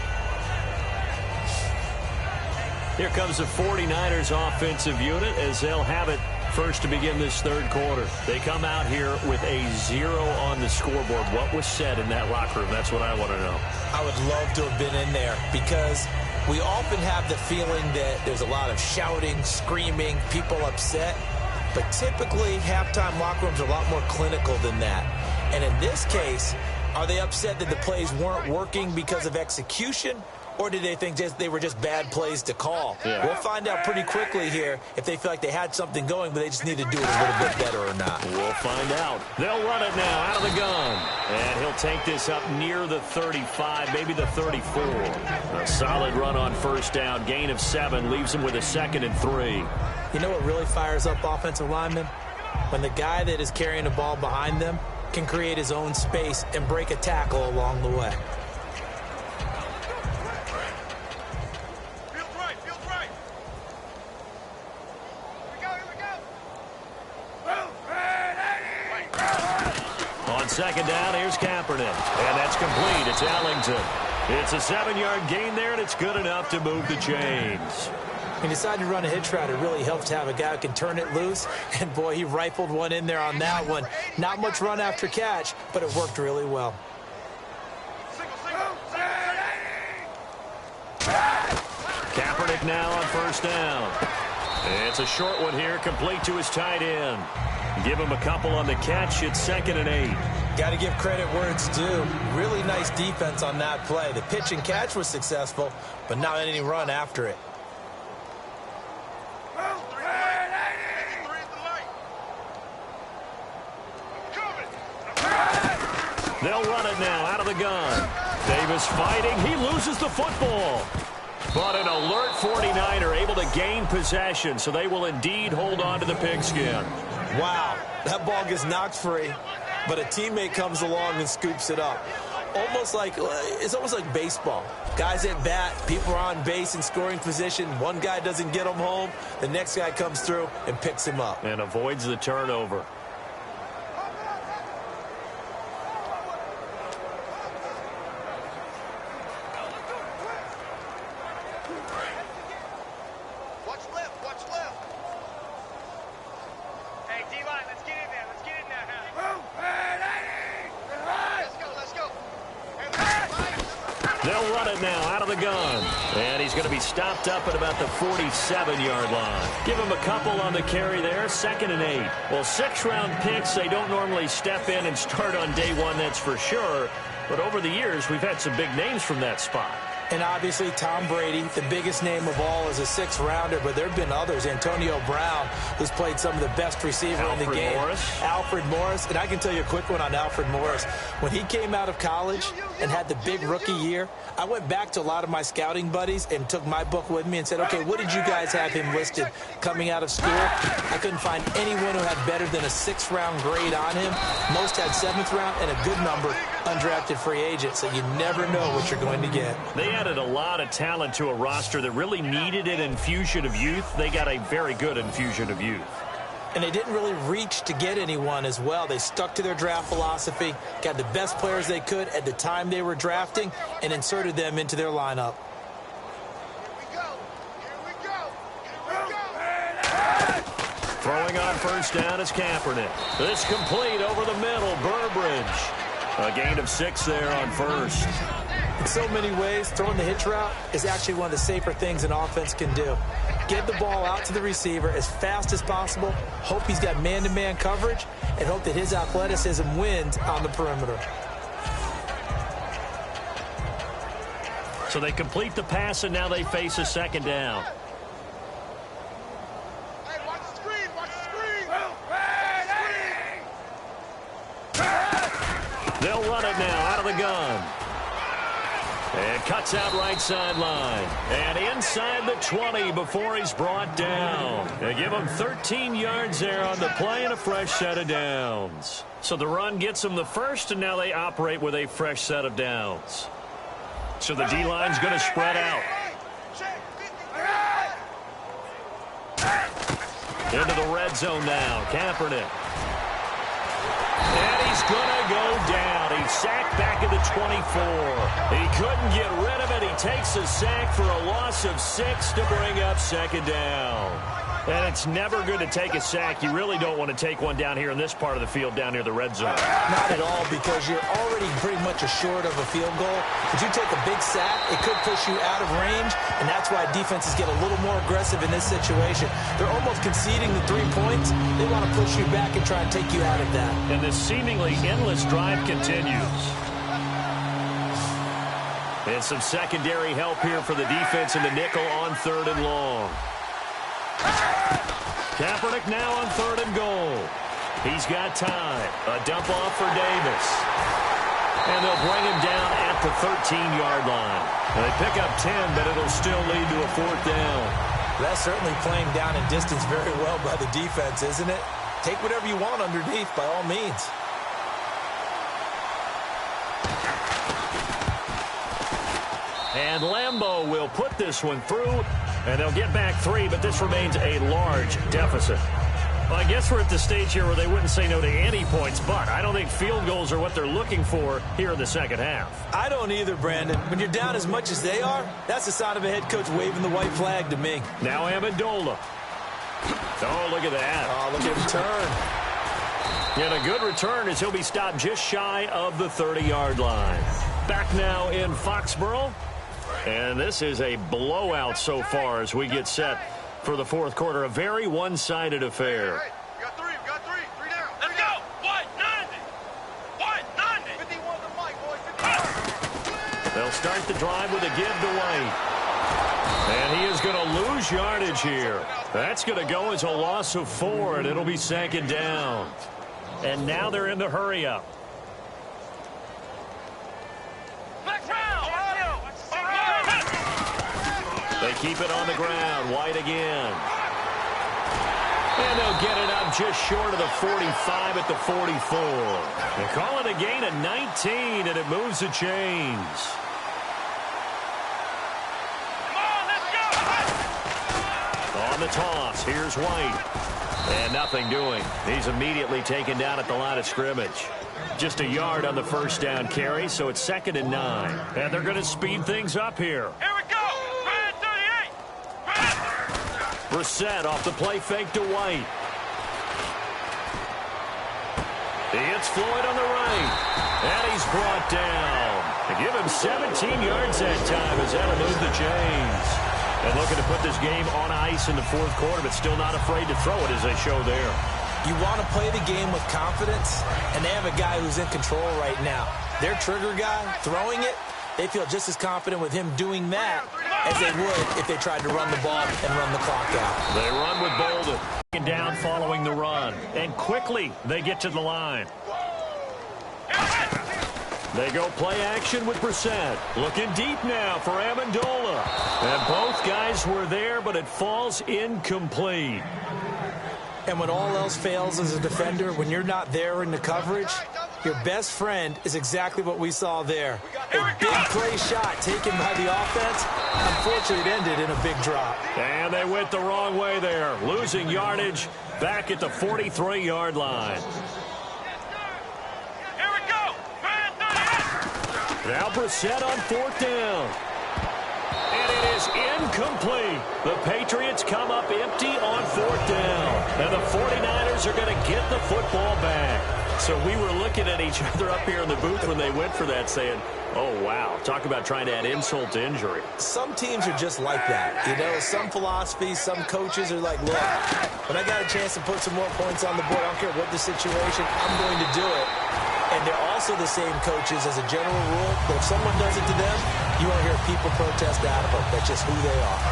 Here comes the 49ers offensive unit as they'll have it first to begin this third quarter. They come out here with a 0 on the scoreboard. What was said in that locker room? That's what I want to know. I would love to have been in there because we often have the feeling that there's a lot of shouting, screaming, people upset. But typically, halftime locker rooms are a lot more clinical than that. And in this case, are they upset that the plays weren't working because of execution? Or did they think they were just bad plays to call? Yeah. We'll find out pretty quickly here if they feel like they had something going, but they just need to do it a little bit better or not. We'll find out. They'll run it now out of the gun. And he'll take this up near the 35, maybe the 34. A solid run on first down. Gain of 7 leaves him with a 2nd and 3. You know what really fires up offensive linemen? When the guy that is carrying the ball behind them can create his own space and break a tackle along the way. Second down, here's Kaepernick. And that's complete. It's Ellington. It's a 7-yard gain there, and it's good enough to move the chains. He decided to run a hitch route. It really helps to have a guy who can turn it loose. And, boy, he rifled one in there on that one. Not much run after catch, but it worked really well. Kaepernick now on first down. It's a short one here, complete to his tight end. Give him a couple on the catch. It's 2nd and 8. Got to give credit where it's due. Really nice defense on that play. The pitch and catch was successful, but not any run after it. They'll run it now out of the gun. Davis fighting. He loses the football. But an alert 49er able to gain possession, so they will indeed hold on to the pigskin. Wow, that ball gets knocked free, but a teammate comes along and scoops it up. It's almost like baseball. Guys at bat, people are on base in scoring position. One guy doesn't get him home. The next guy comes through and picks him up. And avoids the turnover. They'll run it now out of the gun. And he's going to be stopped up at about the 47-yard line. Give him a couple on the carry there, 2nd and 8. Well, 6-round picks, they don't normally step in and start on day one, that's for sure. But over the years, we've had some big names from that spot. And obviously Tom Brady, the biggest name of all, is a sixth-rounder, but there have been others. Antonio Brown, who's played some of the best receiver in the game. Alfred Morris. And I can tell you a quick one on Alfred Morris. When he came out of college and had the big rookie year, I went back to a lot of my scouting buddies and took my book with me and said, okay, what did you guys have him listed coming out of school? I couldn't find anyone who had better than a sixth-round grade on him. Most had seventh round and a good number undrafted free agent, so you never know what you're going to get. They added a lot of talent to a roster that really needed an infusion of youth. They got a very good infusion of youth. And they didn't really reach to get anyone as well. They stuck to their draft philosophy, got the best players they could at the time they were drafting, and inserted them into their lineup. Throwing on first down is Kaepernick. This complete over the middle, Burbridge. A gain of 6 there on first. In so many ways, throwing the hitch route is actually one of the safer things an offense can do. Get the ball out to the receiver as fast as possible, hope he's got man-to-man coverage, and hope that his athleticism wins on the perimeter. So they complete the pass, and now they face a second down. They'll run it now out of the gun. And cuts out right sideline. And inside the 20 before he's brought down. They give him 13 yards there on the play and a fresh set of downs. So the run gets them the first, and now they operate with a fresh set of downs. So the D-line's going to spread out. Into the red zone now. Kaepernick. And he's going to go down. He's sacked back at the 24. He couldn't get rid of it. He takes a sack for a loss of 6 to bring up second down. And it's never good to take a sack. You really don't want to take one down here in this part of the field, down near the red zone. Not at all, because you're already pretty much assured of a field goal. If you take a big sack, it could push you out of range, and that's why defenses get a little more aggressive in this situation. They're almost conceding the 3 points. They want to push you back and try and take you out of that. And this seemingly endless drive continues. And some secondary help here for the defense in the nickel on 3rd and long. Kaepernick now on 3rd and goal. He's got time. A dump off for Davis. And they'll bring him down at the 13-yard line. They pick up 10, but it'll still lead to a 4th down. That's certainly playing down in distance very well by the defense, isn't it? Take whatever you want underneath, by all means. And Lambeau will put this one through, and they'll get back 3, but this remains a large deficit. Well, I guess we're at the stage here where they wouldn't say no to any points, but I don't think field goals are what they're looking for here in the second half. I don't either, Brandon. When you're down as much as they are, that's the sign of a head coach waving the white flag to me. Now Amendola. Oh, look at that. Oh, look at him turn. And a good return as he'll be stopped just shy of the 30-yard line. Back now in Foxborough. And this is a blowout so far as we get set for the 4th quarter. A very one-sided affair. Hey, we got 3 down. Let it go. White, 90. White, 90. 51 to Mike, boys. 51. They'll start the drive with a give to White. And he is going to lose yardage here. That's going to go as a loss of 4, and it'll be 2nd down. And now they're in the hurry-up. They keep it on the ground. White again. And they'll get it up just short of the 45 at the 44. They call it a gain of 19, and it moves the chains. On the toss, here's White. And nothing doing. He's immediately taken down at the line of scrimmage. Just a yard on the first down carry, so it's 2nd and 9. And they're going to speed things up here. Here we go. Brissett off the play fake to White. It's Floyd on the right. And he's brought down. They give him 17 yards that time as that'll move the chains. And looking to put this game on ice in the 4th quarter, but still not afraid to throw it as they show there. You want to play the game with confidence, and they have a guy who's in control right now. Their trigger guy, throwing it, they feel just as confident with him doing that as they would if they tried to run the ball and run the clock out. They run with Bolden. Down following the run. And quickly they get to the line. They go play action with Brissett. Looking deep now for Amendola. And both guys were there, but it falls incomplete. And when all else fails as a defender, when you're not there in the coverage, your best friend is exactly what we saw there. A big play shot taken by the offense. Unfortunately, it ended in a big drop. And they went the wrong way there, losing yardage back at the 43-yard line. Here we go. Now Brissett on 4th down. And it is incomplete. The Patriots come up empty on 4th down. And the 49ers are going to get the football back. So we were looking at each other up here in the booth when they went for that saying, oh, wow, talk about trying to add insult to injury. Some teams are just like that. You know, some philosophies, some coaches are like, look, when I got a chance to put some more points on the board, I don't care what the situation, I'm going to do it. And they're also the same coaches as a general rule, but if someone does it to them, you won't hear people protest out of them. That's just who they are.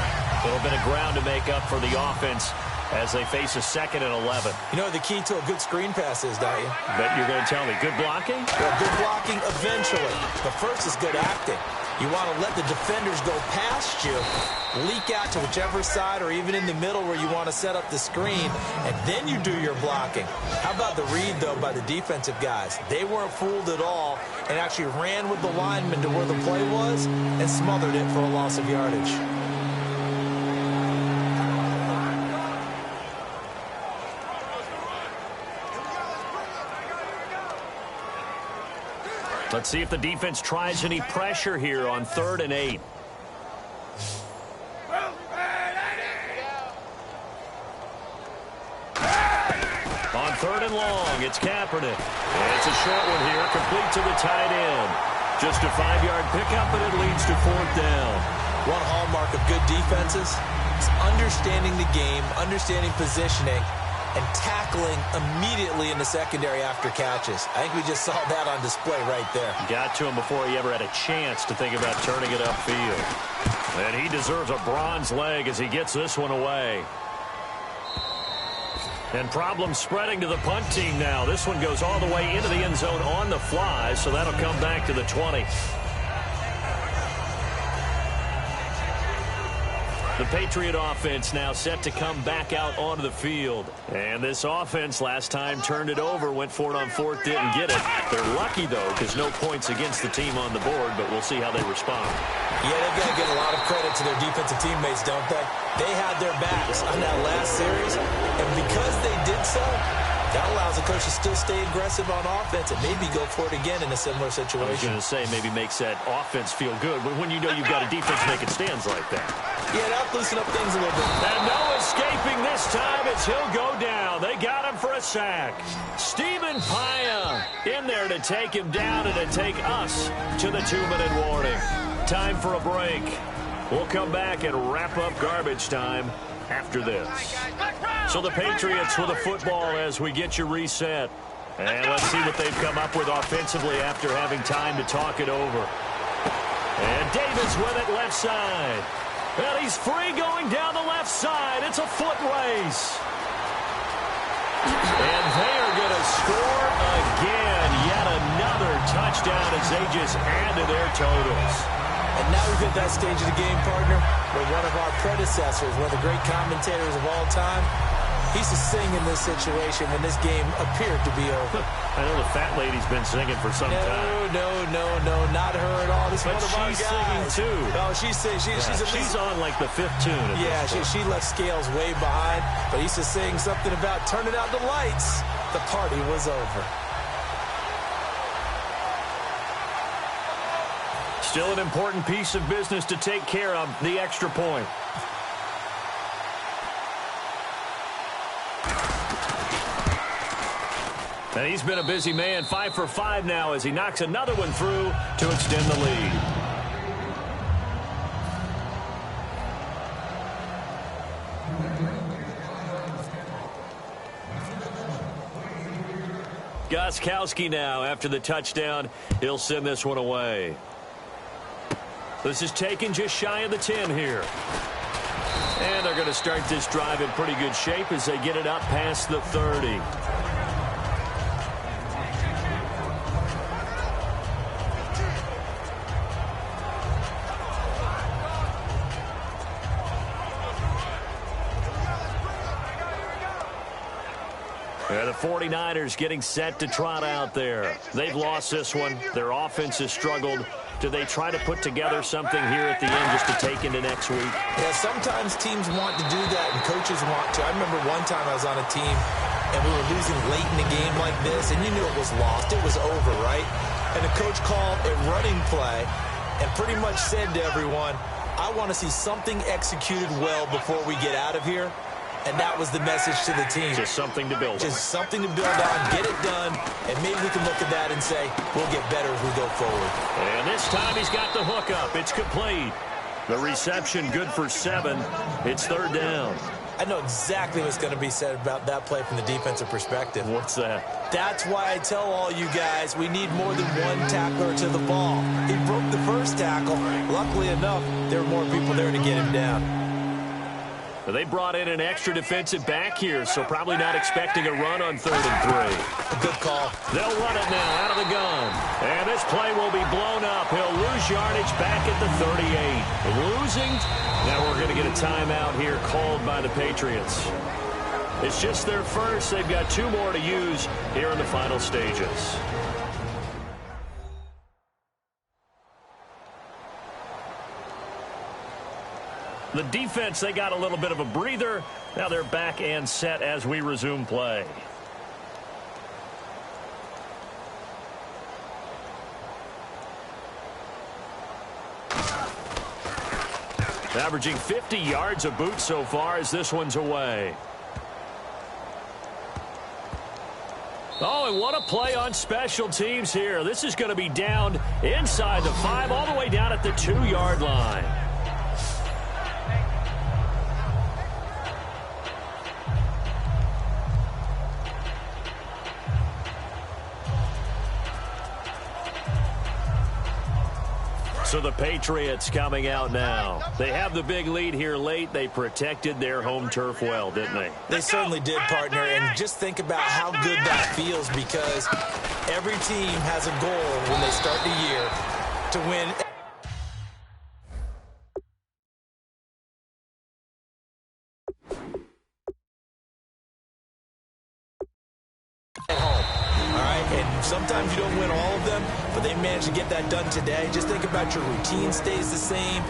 A little bit of ground to make up for the offense as they face a 2nd and 11. You know what the key to a good screen pass is, don't you? Bet you're going to tell me. Good blocking? Well, good blocking eventually. But first is good acting. You want to let the defenders go past you, leak out to whichever side or even in the middle where you want to set up the screen, and then you do your blocking. How about the read, though, by the defensive guys? They weren't fooled at all and actually ran with the lineman to where the play was and smothered it for a loss of yardage. Let's see if the defense tries any pressure here on 3rd and 8. On 3rd and long, it's Kaepernick. And it's a short one here, complete to the tight end. Just a 5-yard pickup, and it leads to 4th down. One hallmark of good defenses is understanding the game, understanding positioning, and tackling immediately in the secondary after catches. I think we just saw that on display right there. Got to him before he ever had a chance to think about turning it upfield. And he deserves a bronze leg as he gets this one away. And problems spreading to the punt team now. This one goes all the way into the end zone on the fly, so that'll come back to the 20. The Patriot offense now set to come back out onto the field. And this offense last time turned it over, went for it on 4th, didn't get it. They're lucky, though, because no points against the team on the board, but we'll see how they respond. Yeah, they've got to give a lot of credit to their defensive teammates, don't they? They had their backs on that last series, and because they did so, that allows the coach to still stay aggressive on offense and maybe go for it again in a similar situation. I was going to say maybe makes that offense feel good, but when you know you've got a defense making stands like that. Yeah, that'll loosen up things a little bit. And no escaping this time as he'll go down. They got him for a sack. Stephen Paya in there to take him down and to take us to the 2-minute warning. Time for a break. We'll come back and wrap up garbage time after this. So the Patriots with a football as we get you reset. And let's see what they've come up with offensively after having time to talk it over. And Davis with it left side. Well, he's free going down the left side. It's a foot race. And they are going to score again. Yet another touchdown as they just add to their totals. And now we've hit that stage of the game, partner, where one of our predecessors, one of the great commentators of all time, he used to sing in this situation when this game appeared to be over. I know the fat lady's been singing for some time. No, not her at all. This is one of our guys. She's singing too. No, she's on like the 5th tune. Yeah, she left scales way behind, but he used to sing something about turning out the lights. The party was over. Still an important piece of business to take care of, the extra point. And he's been a busy man, 5 for 5 now as he knocks another one through to extend the lead. Gostkowski now after the touchdown. He'll send this one away. This is taken just shy of the 10 here. And they're going to start this drive in pretty good shape as they get it up past the 30. And the 49ers getting set to trot out there. They've lost this one. Their offense has struggled. Do they try to put together something here at the end just to take into next week? Yeah, sometimes teams want to do that and coaches want to. I remember one time I was on a team and we were losing late in the game like this, and you knew it was lost. It was over, right? And the coach called a running play and pretty much said to everyone, I want to see something executed well before we get out of here. And that was the message to the team. Just something to build on. Just something to build on, get it done, and maybe we can look at that and say, we'll get better as we go forward. And this time he's got the hook up. It's complete. The reception good for 7. It's third down. I know exactly what's going to be said about that play from the defensive perspective. What's that? That's why I tell all you guys we need more than one tackler to the ball. He broke the first tackle. Luckily enough, there were more people there to get him down. They brought in an extra defensive back here, so probably not expecting a run on 3rd and 3. Good call. They'll run it now out of the gun. And this play will be blown up. He'll lose yardage back at the 38. Losing. Now we're going to get a timeout here called by the Patriots. It's just their first. They've got 2 more to use here in the final stages. The defense, they got a little bit of a breather. Now they're back and set as we resume play. Averaging 50 yards a boot so far as this one's away. Oh, and what a play on special teams here. This is going to be down inside the 5, all the way down at the 2-yard line. So the Patriots coming out now. They have the big lead here late. They protected their home turf well, didn't they? They certainly did, partner. And just think about how good that feels, because every team has a goal when they start the year to win. At home. All right, and sometimes you don't win all of them, but they managed to get that done today. Just think about your routine stays the same.